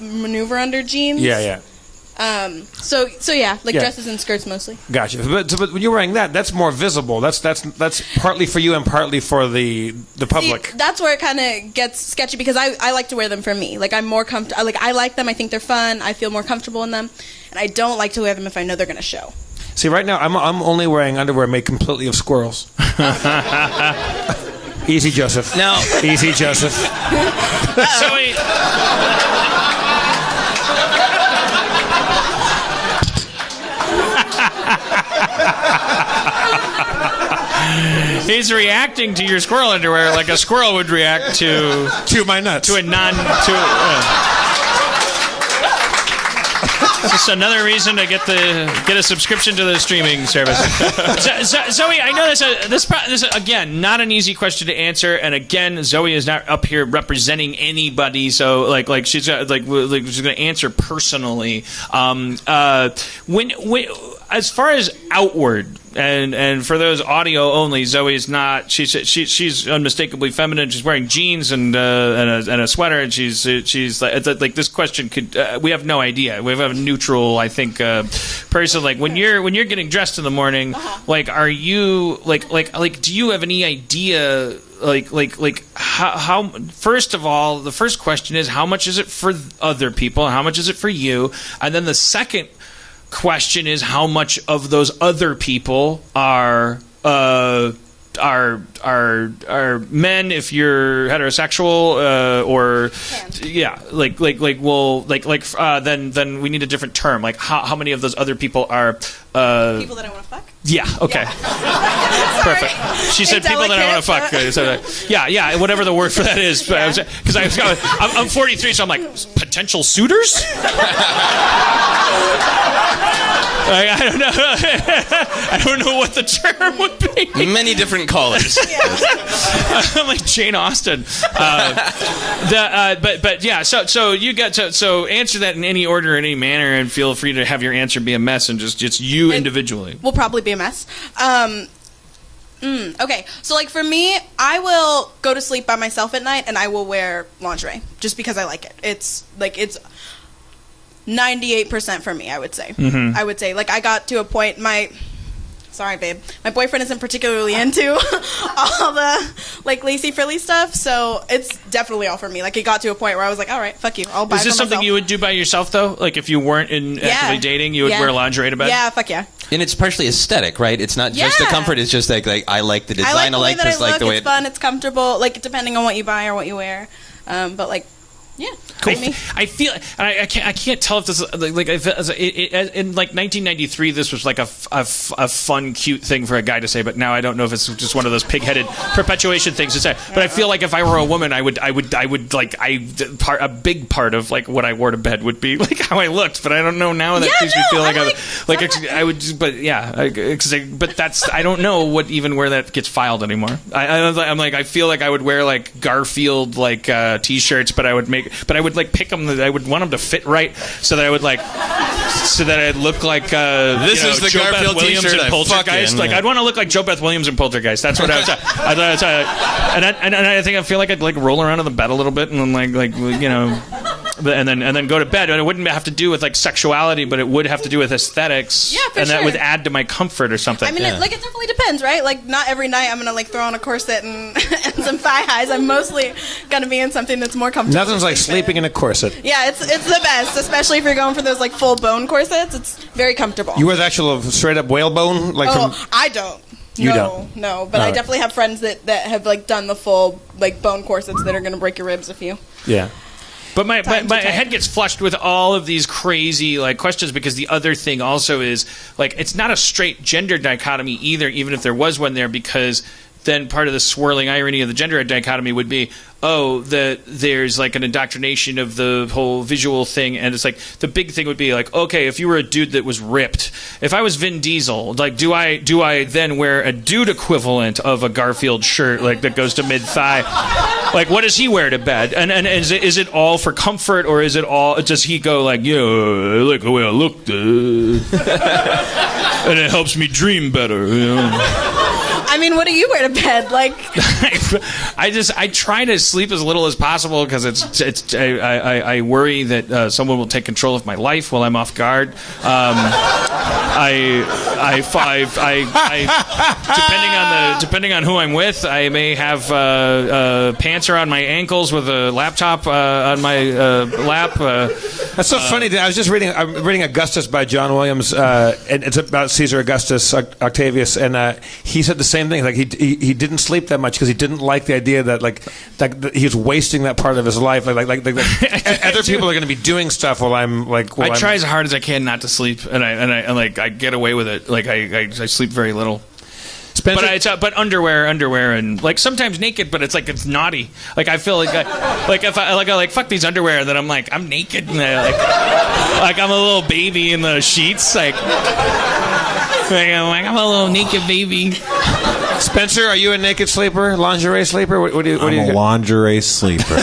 maneuver under jeans. Yeah. So dresses and skirts mostly. Gotcha. But when you're wearing that's more visible. That's partly for you and partly for the public. See, that's where it kind of gets sketchy because I like to wear them for me. Like I'm more comfortable. Like I like them. I think they're fun. I feel more comfortable in them, and I don't like to wear them if I know they're going to show. See, right now I'm only wearing underwear made completely of squirrels. Easy, Joseph. No. Easy, Joseph. Zoe. He's reacting to your squirrel underwear like a squirrel would react to my nuts. To a non. Just another reason to get a subscription to the streaming service. Zoe, I know this again not an easy question to answer, and again Zoe is not up here representing anybody, so like she's she's going to answer personally. When as far as outward, and for those audio only, Zoe is not. She's unmistakably feminine. She's wearing jeans and a sweater, and she's like this question could. We have no idea. We have a neutral, I think, person. Like when you're getting dressed in the morning, like are you like do you have any idea? Like how first of all, the first question is how much is it for other people? How much is it for you? And then the second question is how much of those other people are men if you're heterosexual or then we need a different term. Like how many of those other people are people that I want to fuck? Yeah, okay. Perfect. She said people that I want to fuck. So, yeah, whatever the word for that is. Because I'm 43, so I'm like, potential suitors? I don't know. I don't know what the term would be. Many different callers. I'm like Jane Austen. But yeah. So you got so answer that in any order, in any manner, and feel free to have your answer be a mess and just you individually. Will probably be a mess. Okay, so like for me, I will go to sleep by myself at night and I will wear lingerie just because I like it. It's 98% for me, I would say. Mm-hmm. I would say, like, I got to a point, sorry, babe. My boyfriend isn't particularly into all the, like, lacy frilly stuff, so it's definitely all for me. Like, it got to a point where I was like, all right, fuck you, I'll buy it for myself. Is this something you would do by yourself, though? Like, if you weren't actively dating, you would wear lingerie to bed? Yeah, fuck yeah. And it's partially aesthetic, right? It's not just the comfort. It's just like I like the design. I like the way that I look. the way it's fun. It's comfortable. Like depending on what you buy or what you wear. But like, yeah. Cool. I feel I can't tell if this like in like 1993 this was like a fun cute thing for a guy to say, but now I don't know if it's just one of those pig-headed perpetuation things to say. But I feel like if I were a woman, a big part of like what I wore to bed would be like how I looked. But I don't know now. That makes me feel I would. But yeah, but that's I don't know where that gets filed anymore. I'm like I feel like I would wear like Garfield like t-shirts, but I would like pick them. I would want them to fit right, so that I would I'd look like this is the Joe Garfield Beth Williams t-shirt and Poltergeist. Like I'd want to look like Joe Beth Williams and Poltergeist. That's what I was. And I think I feel like I'd like roll around in the bed a little bit and then like you know. And then go to bed, and it wouldn't have to do with like sexuality, but it would have to do with aesthetics, and that would add to my comfort or something. I mean, it definitely depends, right? Like, not every night I'm gonna like throw on a corset and some thigh highs. I'm mostly gonna be in something that's more comfortable. Nothing's like sleeping in a corset. Yeah, it's the best, especially if you're going for those like full bone corsets. It's very comfortable. You wear the actual straight up whalebone, like I don't. You don't? No, but I definitely have friends that have like done the full like bone corsets that are gonna break your ribs if you. Yeah. But my head gets flushed with all of these crazy like questions, because the other thing also is like it's not a straight gender dichotomy either, even if there was one there, because then part of the swirling irony of the gender dichotomy would be, there's like an indoctrination of the whole visual thing, and it's like the big thing would be like, okay, if you were a dude that was ripped, if I was Vin Diesel, like do I then wear a dude equivalent of a Garfield shirt like that goes to mid thigh? Like what does he wear to bed? And is it all for comfort, or is it all? Does he go like, I like the way I look, and it helps me dream better, you know? I mean, what do you wear to bed? Like, I try to sleep as little as possible, because I worry that someone will take control of my life while I'm off guard. Depending on who I'm with, I may have pants around my ankles with a laptop on my lap. That's so funny. I was just reading Augustus by John Williams, and it's about Caesar Augustus Octavius, and he said the same thing. Like he didn't sleep that much because he didn't like the idea that that he was wasting that part of his life. Like other people are going to be doing stuff while I'm like. I try as hard as I can not to sleep, and I get away with it. Like I sleep very little. Spencer? But underwear, and like sometimes naked, but it's naughty. Like I feel if I fuck these underwear, and then I'm like I'm naked, and like I'm a little baby in the sheets, like I'm a little naked baby. Spencer, are you a naked sleeper, lingerie sleeper? What do you? I'm a lingerie sleeper.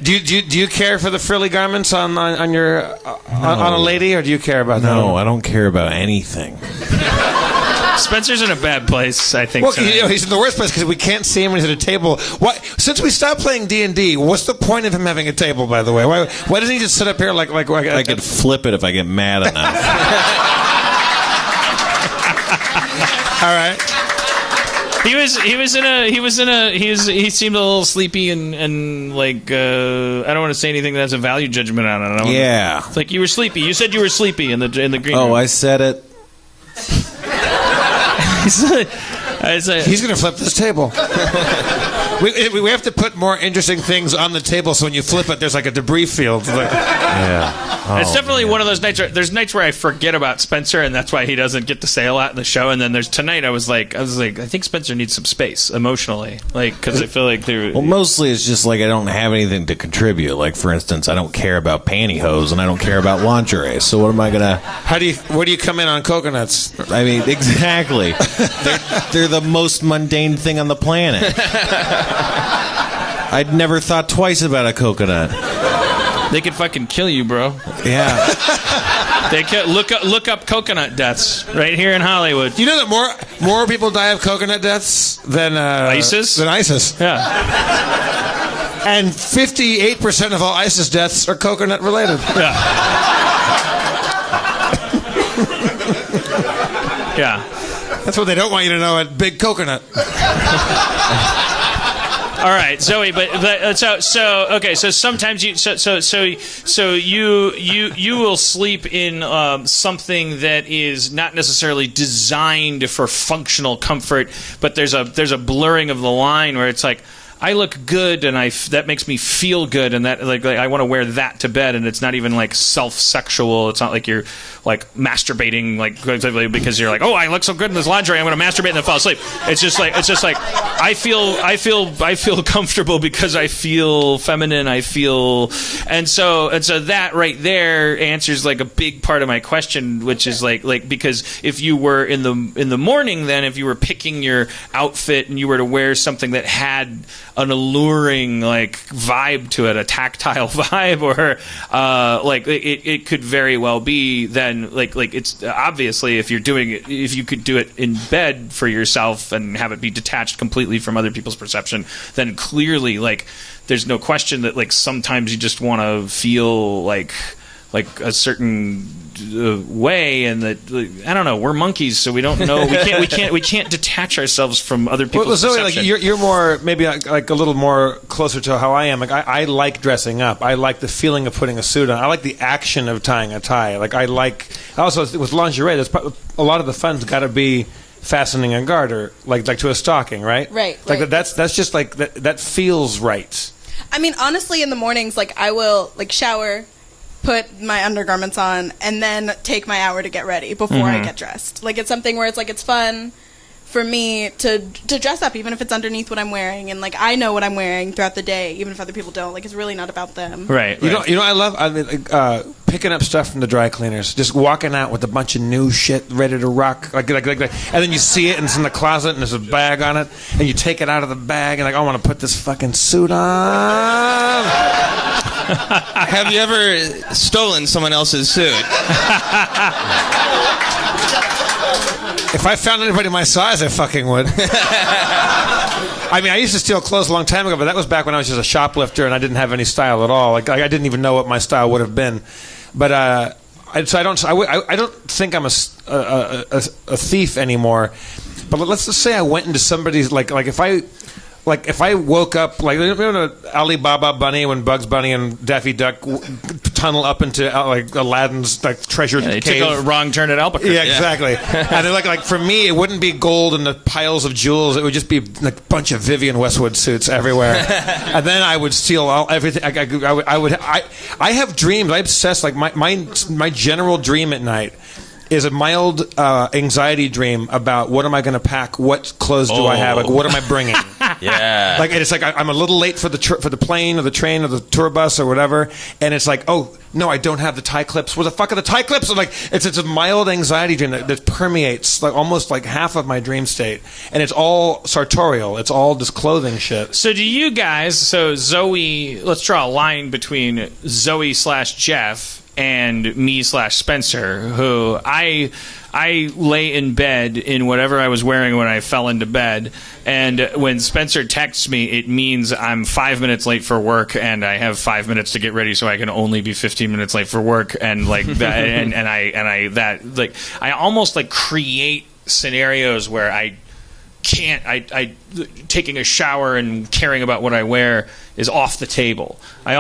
Do you care for the frilly garments on a lady, or do you care about that? No, I don't care about anything. Spencer's in a bad place, I think. Well, he's in the worst place because we can't see him when he's at a table. Why? Since we stopped playing D&D, what's the point of him having a table? By the way, why doesn't he just sit up here like I could flip it if I get mad enough. All right. He seemed a little sleepy and like I don't want to say anything that has a value judgment on it. Yeah. It's like you were sleepy. You said you were sleepy in the green room. Oh, I said it. He's going to flip this table. We have to put more interesting things on the table so when you flip it, there's like a debris field. It's definitely one of those nights. There's nights where I forget about Spencer, and that's why he doesn't get to say a lot in the show. And then there's tonight. I was like, I think Spencer needs some space emotionally, because I feel like they're. Well, mostly it's just like I don't have anything to contribute. Like, for instance, I don't care about pantyhose and I don't care about lingerie. So what am I gonna? Where do you come in on coconuts? I mean, exactly. They're the most mundane thing on the planet. I'd never thought twice about a coconut. They could fucking kill you, bro. Yeah. They could look up coconut deaths right here in Hollywood. You know that more people die of coconut deaths than ISIS? Than ISIS. Yeah. And 58% of all ISIS deaths are coconut related. Yeah. Yeah. That's what they don't want you to know at Big Coconut. All right, Zoe, but okay. So sometimes you you will sleep in something that is not necessarily designed for functional comfort, but there's a blurring of the line where it's like, I look good, and that makes me feel good, and that like I want to wear that to bed, and it's not even like self-sexual. It's not like you're like masturbating because you're like, oh, I look so good in this lingerie, I'm going to masturbate and then fall asleep. It's just like I feel comfortable because I feel feminine. And so that right there answers like a big part of my question, which is like because if you were in the morning, then if you were picking your outfit and you were to wear something that had an alluring like vibe to it, a tactile vibe, or it could very well be then like it's obviously if you could do it in bed for yourself and have it be detached completely from other people's perception, then clearly like there's no question that like sometimes you just want to feel like a certain way, and that I don't know. We're monkeys, so we don't know. We can't detach ourselves from other people's Zoe, perception. like you're more maybe like a little more closer to how I am. Like I like dressing up. I like the feeling of putting a suit on. I like the action of tying a tie. Like I also with lingerie. There's a lot of the fun's got to be fastening a garter, like to a stocking, right? Right. Like right. that's just like that feels right. I mean, honestly, in the mornings, like I will like shower, put my undergarments on, and then take my hour to get ready before I get dressed. Like it's something where it's like it's fun for me to dress up, even if it's underneath what I'm wearing, and like I know what I'm wearing throughout the day, even if other people don't. Like it's really not about them. Right. You know I love picking up stuff from the dry cleaners, just walking out with a bunch of new shit ready to rock, like, and then you see it and it's in the closet and there's a bag on it, and you take it out of the bag and like I want to put this fucking suit on. Have you ever stolen someone else's suit? If I found anybody my size, I fucking would. I mean, I used to steal clothes a long time ago, but that was back when I was just a shoplifter and I didn't have any style at all. Like I didn't even know what my style would have been. But I don't think I'm a thief anymore. But let's just say I went into somebody's like if I woke up, like, you know, Alibaba Bunny when Bugs Bunny and Daffy Duck tunnel up into like Aladdin's like treasure they cave. took a wrong turn at Albuquerque. Yeah, exactly. And they're like for me, it wouldn't be gold and the piles of jewels. It would just be like a bunch of Vivienne Westwood suits everywhere. And then I would steal everything. I have dreams. I obsess. Like my general dream at night is a mild anxiety dream about what am I going to pack, what clothes do I have, like what am I bringing. Yeah. Like it's like I'm a little late for the plane or the train or the tour bus or whatever, and it's like, oh no, I don't have the tie clips. Where the fuck are the tie clips? And like it's a mild anxiety dream that permeates like almost like half of my dream state, and it's all sartorial. It's all just clothing shit. So do you guys? So Zoe, let's draw a line between Zoe/Jeff and me/Spencer, who I lay in bed in whatever I was wearing when I fell into bed, and when Spencer texts me, it means I'm 5 minutes late for work, and I have 5 minutes to get ready, so I can only be 15 minutes late for work, and like that, and I almost like create scenarios where I taking a shower and caring about what I wear is off the table. I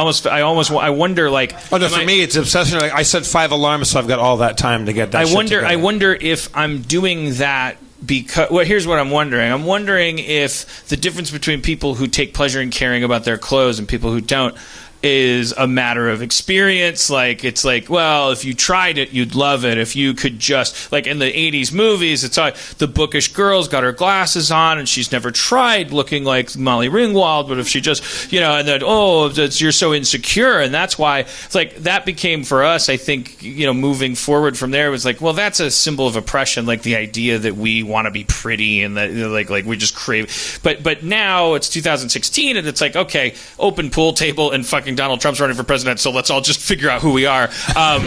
wonder like. Oh no! For me, it's obsession. Like, I set 5 alarms, so I've got all that time to get that. I wonder if I'm doing that because, well, here's what I'm wondering. I'm wondering if the difference between people who take pleasure in caring about their clothes and people who don't is a matter of experience. Like, it's like, well, if you tried it, you'd love it. If you could just, like in the 80s movies, it's like the bookish girl's got her glasses on and she's never tried looking like Molly Ringwald, but if she just, and then, you're so insecure, and that's why it's like that became for us, I think, moving forward from there, was like, well, that's a symbol of oppression, like the idea that we want to be pretty and that like we just crave. But now it's 2016 and it's like, okay, open pool table and fucking Donald Trump's running for president, so let's all just figure out who we are. And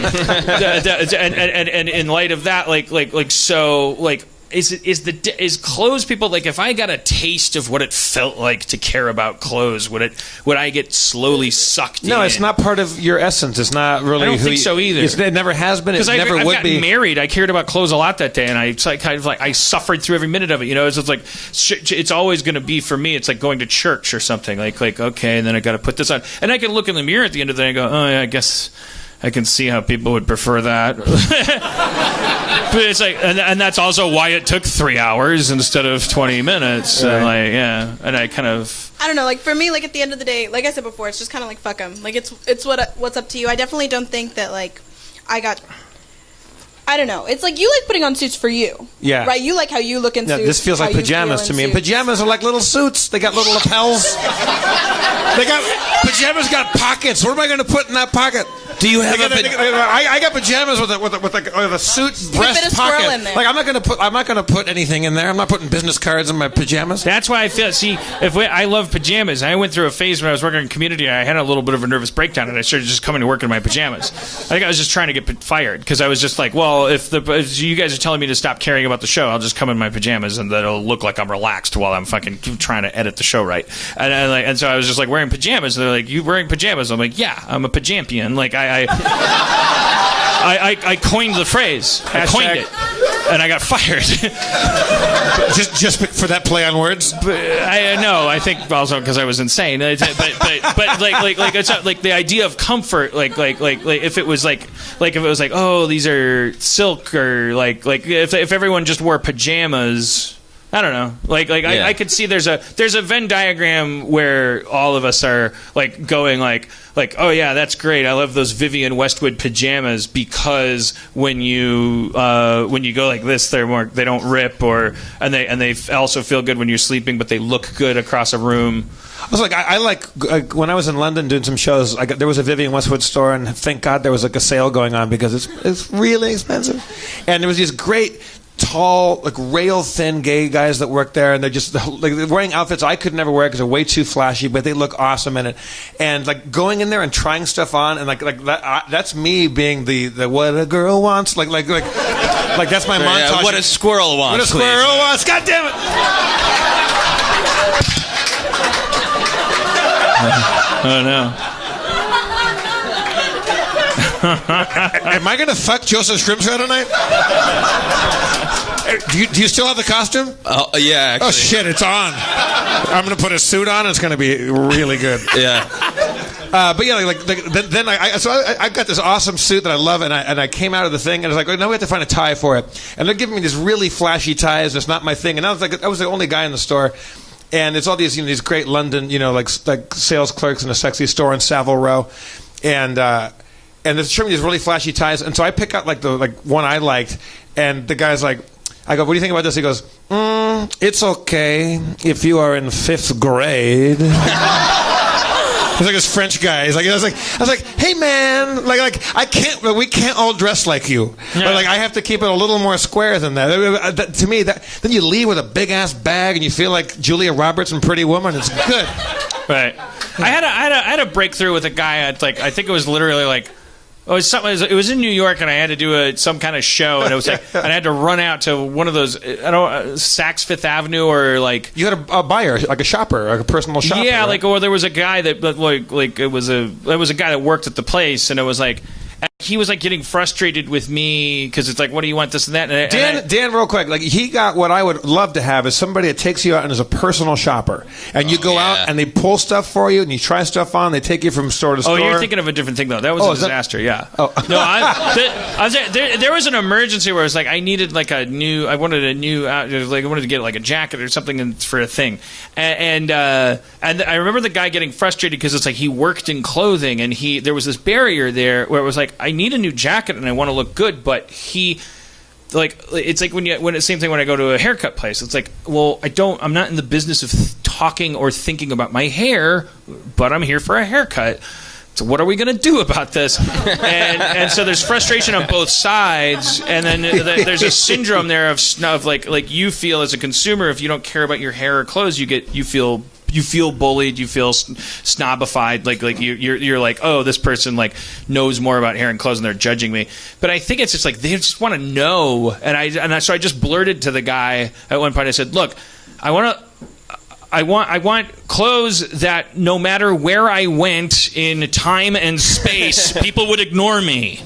in light of that, is clothes people, like, if I got a taste of what it felt like to care about clothes, would I get slowly sucked in? No, it's not part of your essence. It's not really. I don't think so either. It never has been. It never would be. I got married. I cared about clothes a lot that day, and I suffered through every minute of it. It's like it's always going to be for me. It's like going to church or something. Like okay, and then I got to put this on, and I can look in the mirror at the end of the day and go, oh yeah, I guess I can see how people would prefer that. But it's like, and that's also why it took 3 hours instead of 20 minutes. Right. And I kind of, I don't know. Like, for me, like, at the end of the day, like I said before, it's just kind of like, fuck them. Like, it's what's up to you. I definitely don't think that, like, I don't know. It's like, you like putting on suits for you. Yeah. Right? You like how you look in suits. This feels like pajamas to me. And pajamas are like little suits. They got little lapels. Pajamas got pockets. What am I going to put in that pocket? Do you have I got pajamas with a suit breast pocket. In there. Like, I'm not gonna put anything in there. I'm not putting business cards in my pajamas. that's why I feel. See, I love pajamas. I went through a phase when I was working in community. I had a little bit of a nervous breakdown, and I started just coming to work in my pajamas. I think I was just trying to get fired because I was just like, well, if you guys are telling me to stop caring about the show, I'll just come in my pajamas, and that'll look like I'm relaxed while I'm fucking trying to edit the show right. And so I was just like wearing pajamas. And they're like, you wearing pajamas? I'm like, yeah, I'm a pajampian. Like I coined the phrase. I coined it, and I got fired. just for that play on words. I think also because I was insane. But like it's like the idea of comfort. Like if it was like oh, these are silk, or like if everyone just wore pajamas. I don't know. Yeah. I could see there's a Venn diagram where all of us are like going like oh yeah, that's great. I love those Vivienne Westwood pajamas because when you go like this, they don't rip, and they also feel good when you're sleeping, but they look good across a room. I was like, I like when I was in London doing some shows. There was a Vivienne Westwood store, and thank God there was like a sale going on because it's really expensive, and there was these great, tall, like rail thin gay guys that work there, and they're just like they're wearing outfits I could never wear because they're way too flashy, but they look awesome in it. And like going in there and trying stuff on, and like that, that's me being the what a girl wants, like that's my montage. What a squirrel wants. What a squirrel wants. God damn it! Oh no. Am I going to fuck Joseph Scrimshaw tonight? Do you still have the costume? Oh, yeah, actually. Oh, shit, it's on. I'm going to put a suit on. It's going to be really good. Yeah. But yeah, then I got this awesome suit that I love, and I came out of the thing, and I was like, oh, now we have to find a tie for it. And they're giving me these really flashy ties, and it's not my thing. And I was the only guy in the store. And it's all these, these great London, like sales clerks in a sexy store in Savile Row. And they're showing me these really flashy ties, and so I pick out like one I liked, and the guy's like, I go, what do you think about this? He goes, it's okay if you are in 5th grade. He's like this French guy. I was like, hey man, we can't all dress like you. Yeah. But I have to keep it a little more square than that. To me, then you leave with a big ass bag and you feel like Julia Roberts in Pretty Woman. It's good. Right. I had a breakthrough with a guy at I think it was literally it was in New York, and I had to do some kind of show, and it was and I had to run out to one of those Saks Fifth Avenue, or you had a buyer, like a shopper, like a personal shopper. Yeah, right? Or there was a guy that it was a guy that worked at the place, and it was he was like getting frustrated with me because it's like, what do you want, this and that? And Dan, real quick, like he got what I would love to have is somebody that takes you out and is a personal shopper, and you go out and they pull stuff for you and you try stuff on. They take you from store to store. Oh, you're thinking of a different thing though. That was a disaster. Yeah. Oh. No, there was an emergency where it was like I needed like I wanted to get like a jacket or something for a thing, and I remember the guy getting frustrated because it's like he worked in clothing and there was this barrier there where it was like I need a new jacket and I want to look good, but it's like when it's same thing when I go to a haircut place. It's like, well, I'm not in the business of talking or thinking about my hair, but I'm here for a haircut. So what are we going to do about this? And so there's frustration on both sides, and then there's a syndrome there of like you feel as a consumer, if you don't care about your hair or clothes, you feel bullied, you feel snobified, like you're like, oh, this person like knows more about hair and clothes and they're judging me. But I think it's just like they just want to know, so I just blurted to the guy at one point. I said, look, I want clothes that no matter where I went in time and space, people would ignore me.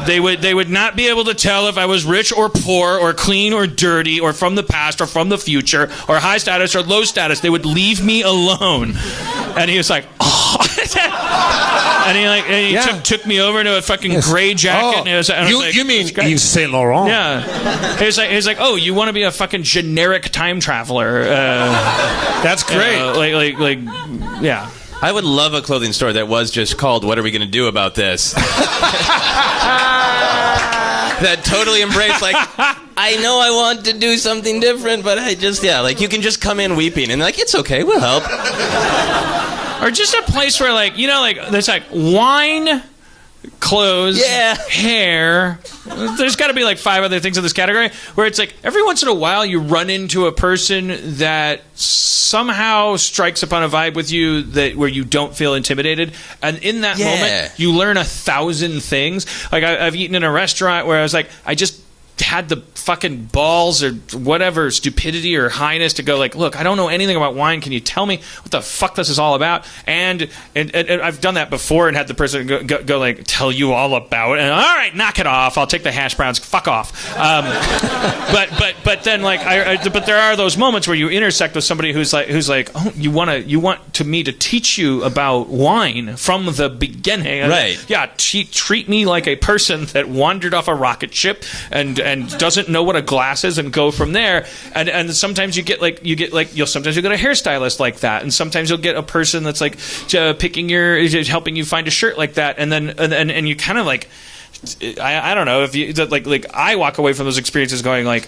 They would not be able to tell if I was rich or poor or clean or dirty or from the past or from the future or high status or low status. They would leave me alone. And he was like, oh. And he took me over to a fucking gray jacket. Oh, and you mean Yves Saint Laurent? Yeah. He was like, oh, you want to be a fucking generic time traveler? That's great. Yeah. I would love a clothing store that was just called "What Are We Going to Do About This?" That totally embraced, like, I know I want to do something different, but like, you can just come in weeping and like, it's okay, we'll help. Or just a place where like, there's like wine, clothes, hair. There's got to be like 5 other things in this category where it's like every once in a while you run into a person that somehow strikes upon a vibe with you where you don't feel intimidated, and in that moment you learn 1,000 things. Like I've eaten in a restaurant where I was like, I just had the fucking balls or whatever stupidity or highness to go like, look, I don't know anything about wine. Can you tell me what the fuck this is all about? And I've done that before and had the person go like, tell you all about it. And all right, knock it off. I'll take the hash browns. Fuck off. But then like, but there are those moments where you intersect with somebody who's like, oh, you want me to teach you about wine from the beginning, right? Yeah, treat me like a person that wandered off a rocket ship and doesn't know what a glass is and go from there. And sometimes you'll sometimes you'll get a hairstylist like that, and sometimes you'll get a person that's like helping you find a shirt like that, and you kind of like, I don't know if you like I walk away from those experiences going like,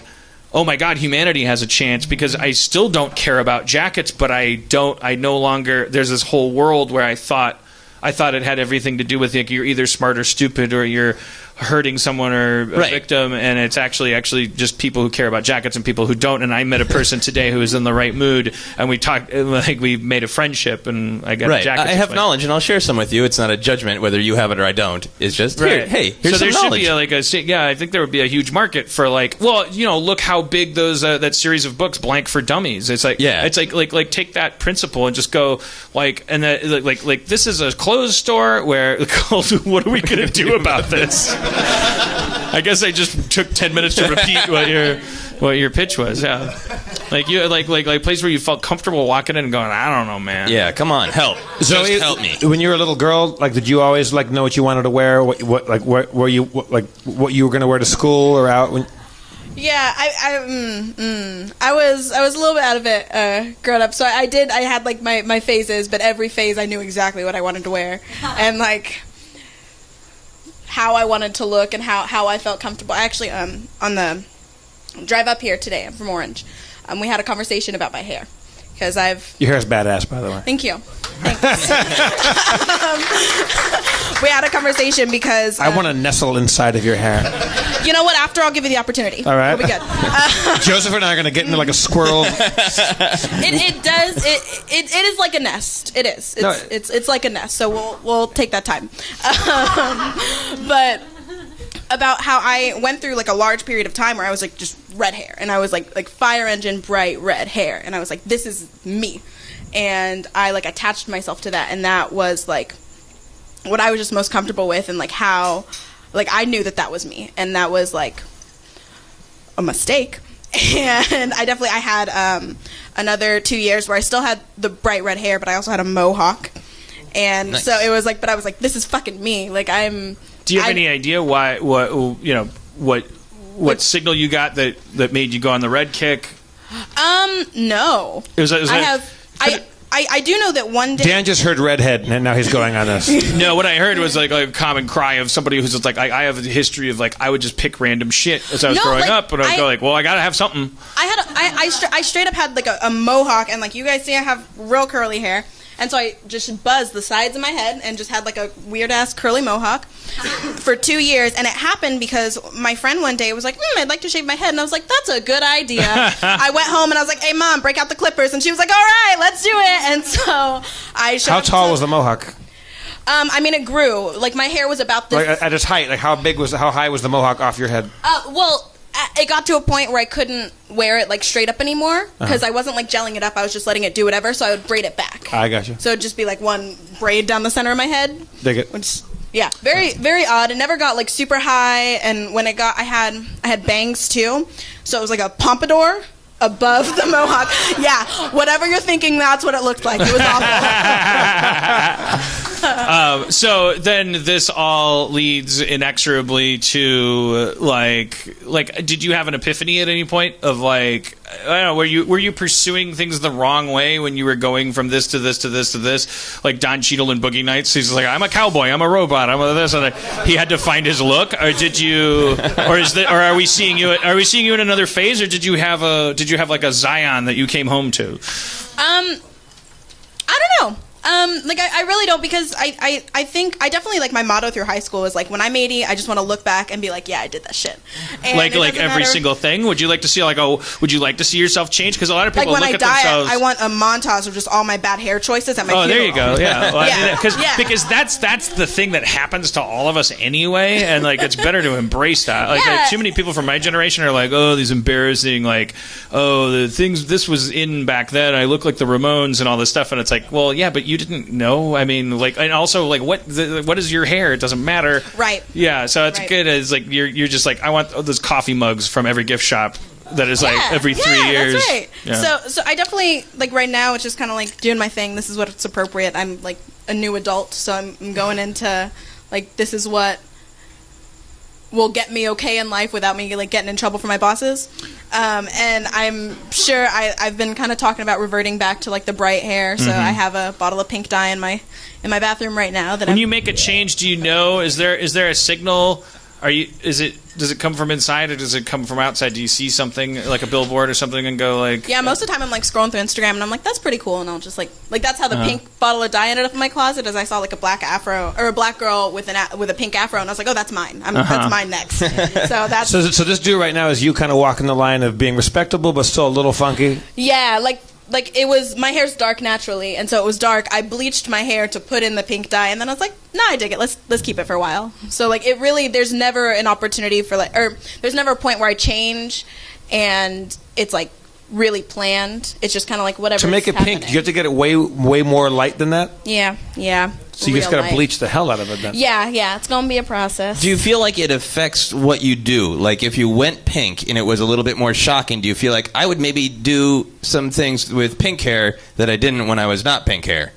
oh my God, humanity has a chance, because I still don't care about jackets, but I no longer, there's this whole world where I thought it had everything to do with like, you're either smart or stupid, or you're hurting someone or a victim, and it's actually just people who care about jackets and people who don't. And I met a person today who was in the right mood, and we talked, like we made a friendship, and I got a jacket. I have knowledge, and I'll share some with you. It's not a judgment whether you have it or I don't. It's just here's so some there knowledge. Should be I think there would be a huge market for like, well, look how big those that series of books, Blank for Dummies. It's like it's like take that principle and just go like, and like this is a clothes store where what are we gonna do about this? I guess I just took 10 minutes to repeat what your pitch was. Yeah, like you like a place where you felt comfortable walking in and going, I don't know, man. Yeah, come on, help. So just help me. When you were a little girl, like, did you always like know what you wanted to wear? What you were going to wear to school or out? Yeah, I was a little bit out of it growing up. So I had like my phases, but every phase I knew exactly what I wanted to wear and like how I wanted to look and how I felt comfortable. I actually on the drive up here today, I'm from Orange. We had a conversation about my hair because your hair's badass, by the way. Thank you. Thanks. We had a conversation because I want to nestle inside of your hair. You know what? After, I'll give you the opportunity. All right. We'll be good. Joseph and I are going to get into like a squirrel. It does. It is like a nest. It is. It's like a nest. So we'll take that time. But about how I went through like a large period of time where I was like just red hair, and I was like fire engine bright red hair, and I was like, this is me, and I like attached myself to that, and that was like what I was just most comfortable with, and like how, like I knew that was me, and that was like a mistake. And I had another 2 years where I still had the bright red hair, but I also had a mohawk, and so it was like, but I was like, this is fucking me. Like Do you have any idea why? What signal you got that made you go on the red kick? No. I do know that one day... Dan just heard redhead, and now he's going on this. No, what I heard was like a common cry of somebody who's just like, I have a history of like, I would just pick random shit as I was growing up, and I would go like, well, I gotta have something. I straight up had like a mohawk, and like you guys see I have real curly hair. And so I just buzzed the sides of my head and just had like a weird-ass curly mohawk for 2 years. And it happened because my friend one day was like, I'd like to shave my head. And I was like, that's a good idea. I went home and I was like, hey, Mom, break out the clippers. And she was like, all right, let's do it. And so I showed How tall was the mohawk? I mean, it grew. Like, my hair was about this. Like, at its height, like how high was the mohawk off your head? Well, it got to a point where I couldn't wear it like straight up anymore because I wasn't like gelling it up. I was just letting it do whatever, so I would braid it back. I got you. So it'd just be like one braid down the center of my head. Dig it. Which, yeah, very very odd. It never got like super high, and when it got, I had bangs too, so it was like a pompadour above the mohawk. Yeah, whatever you're thinking, that's what it looked like. It was awful. So then this all leads inexorably to like did you have an epiphany at any point of like, I don't know, were you pursuing things the wrong way when you were going from this to this to this to this, like Don Cheadle in Boogie Nights? He's like, I'm a cowboy, I'm a robot, I'm a this, and he had to find his look, or did you, or are we seeing you in another phase, or did you have like a Zion that you came home to? I don't know. Like I really don't, because I think I definitely, like, my motto through high school is like, when I'm 80, I just want to look back and be like, yeah, I did that shit. And like every single thing. Would you like to see would you like to see yourself change? Because a lot of people like when look I at die, themselves. I want a montage of just all my bad hair choices at my funeral. There you go. Yeah, well, yeah. Because that's the thing that happens to all of us anyway, and like it's better to embrace that. Like too many people from my generation are like, oh, these embarrassing, like, oh, the things this was in back then. I look like the Ramones and all this stuff, and it's like, well, yeah, but you didn't know. I mean, like, and also, like, what is your hair? It doesn't matter. Right. Yeah, so it's good as, like, you're just like, I want those coffee mugs from every gift shop that is, like, every 3 years. That's right. Yeah. So I definitely, like, right now, it's just kind of, like, doing my thing. This is what's appropriate. I'm, like, a new adult, so I'm going into, like, this is what will get me okay in life without me, like, getting in trouble for my bosses. And I'm sure I've been kind of talking about reverting back to, like, the bright hair. So I have a bottle of pink dye in my bathroom right now. When you make a change, do you know? Is there a signal? Does it come from inside, or does it come from outside? Do you see something like a billboard or something and go like? Yeah, most of the time I'm like scrolling through Instagram and I'm like, that's pretty cool, and I'll just like that's how the pink bottle of dye ended up in my closet. As I saw like a black afro or a black girl with a pink afro, and I was like, oh, that's mine. That's mine next. So that's so this dude right now is you kind of walking the line of being respectable but still a little funky. Yeah, like it was, my hair's dark naturally, and so it was dark. I bleached my hair to put in the pink dye, and then I was like, nah, I dig it. Let's keep it for a while. So like it really, there's never an opportunity for there's never a point where I change and it's like really planned. It's just kind of like whatever. To make it pink, you have to get it way more light than that. Yeah. So you just got to bleach the hell out of it then. Yeah, it's going to be a process. Do you feel like it affects what you do? Like if you went pink and it was a little bit more shocking, do you feel like I would maybe do some things with pink hair that I didn't when I was not pink hair?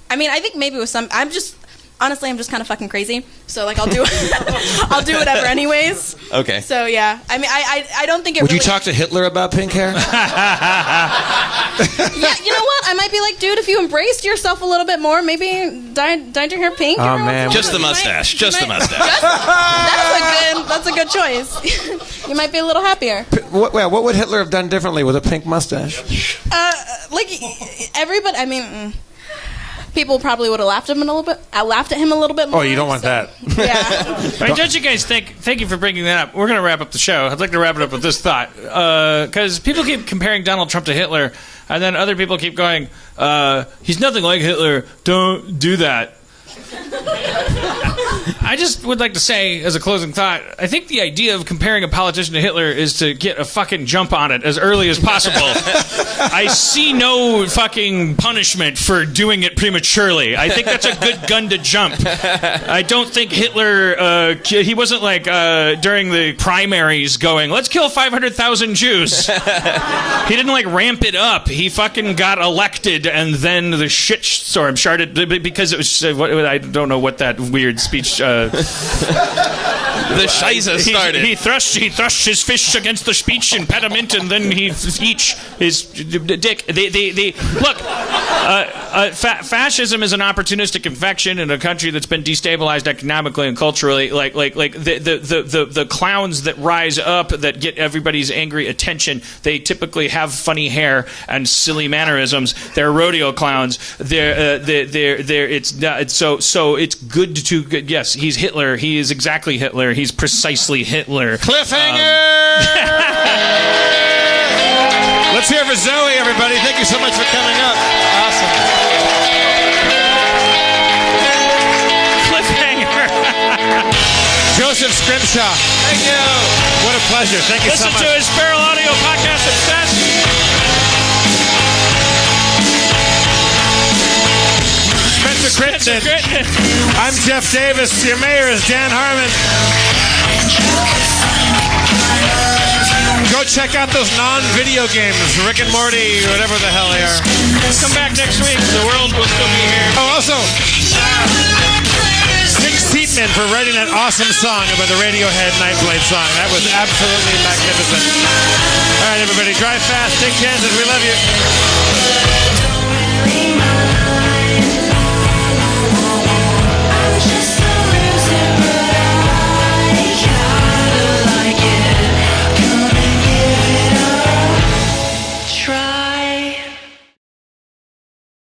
I mean, I think maybe with some, honestly, I'm just kind of fucking crazy. So like I'll do I'll do whatever anyways. Okay. So yeah, I mean, I don't think it. Would really... you talk to Hitler about pink hair? Yeah, you know what? I might be like, dude, if you embraced yourself a little bit more, maybe dyed your hair pink. Oh man, just the mustache. Just the mustache. That's a good choice. You might be a little happier. What would Hitler have done differently with a pink mustache? Like everybody. I mean. People probably would have laughed at him a little bit more. Oh, you don't want that. Yeah. Right, don't you guys thank you for bringing that up. We're going to wrap up the show. I'd like to wrap it up with this thought. Because people keep comparing Donald Trump to Hitler, and then other people keep going, he's nothing like Hitler. Don't do that. I just would like to say, as a closing thought, I think the idea of comparing a politician to Hitler is to get a fucking jump on it as early as possible. I see no fucking punishment for doing it prematurely. I think that's a good gun to jump. I don't think Hitler, he wasn't like during the primaries going, let's kill 500,000 Jews. He didn't like ramp it up. He fucking got elected and then the shitstorm started because it was, I don't know what that weird speech. The Scheisse started. He thrust his fist against the speech impediment, and then he each his dick. Look. Fascism is an opportunistic infection in a country that's been destabilized economically and culturally. Like the clowns that rise up that get everybody's angry attention. They typically have funny hair and silly mannerisms. They're rodeo clowns. So it's good to yes. He's Hitler. He is exactly Hitler. He's precisely Hitler. Cliffhanger! Let's hear for Zoe, everybody. Thank you so much for coming up. Awesome. Cliffhanger. Joseph Scrimshaw. Thank you. What a pleasure. Thank you so Listen much. to his Feral Audio podcast, Obsessed. Spencer Crittenden. I'm Jeff Davis. Your mayor is Dan Harmon. Go check out those non-video games, Rick and Morty, whatever the hell they are. Come back next week. The world will still be here. Oh, also, Dick Seatman for writing that awesome song about the Radiohead Nightblade song. That was absolutely magnificent. All right, everybody, drive fast, take chances. We love you.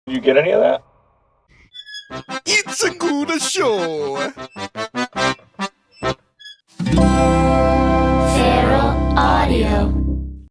You get any of that? It's a good show. Feral Audio.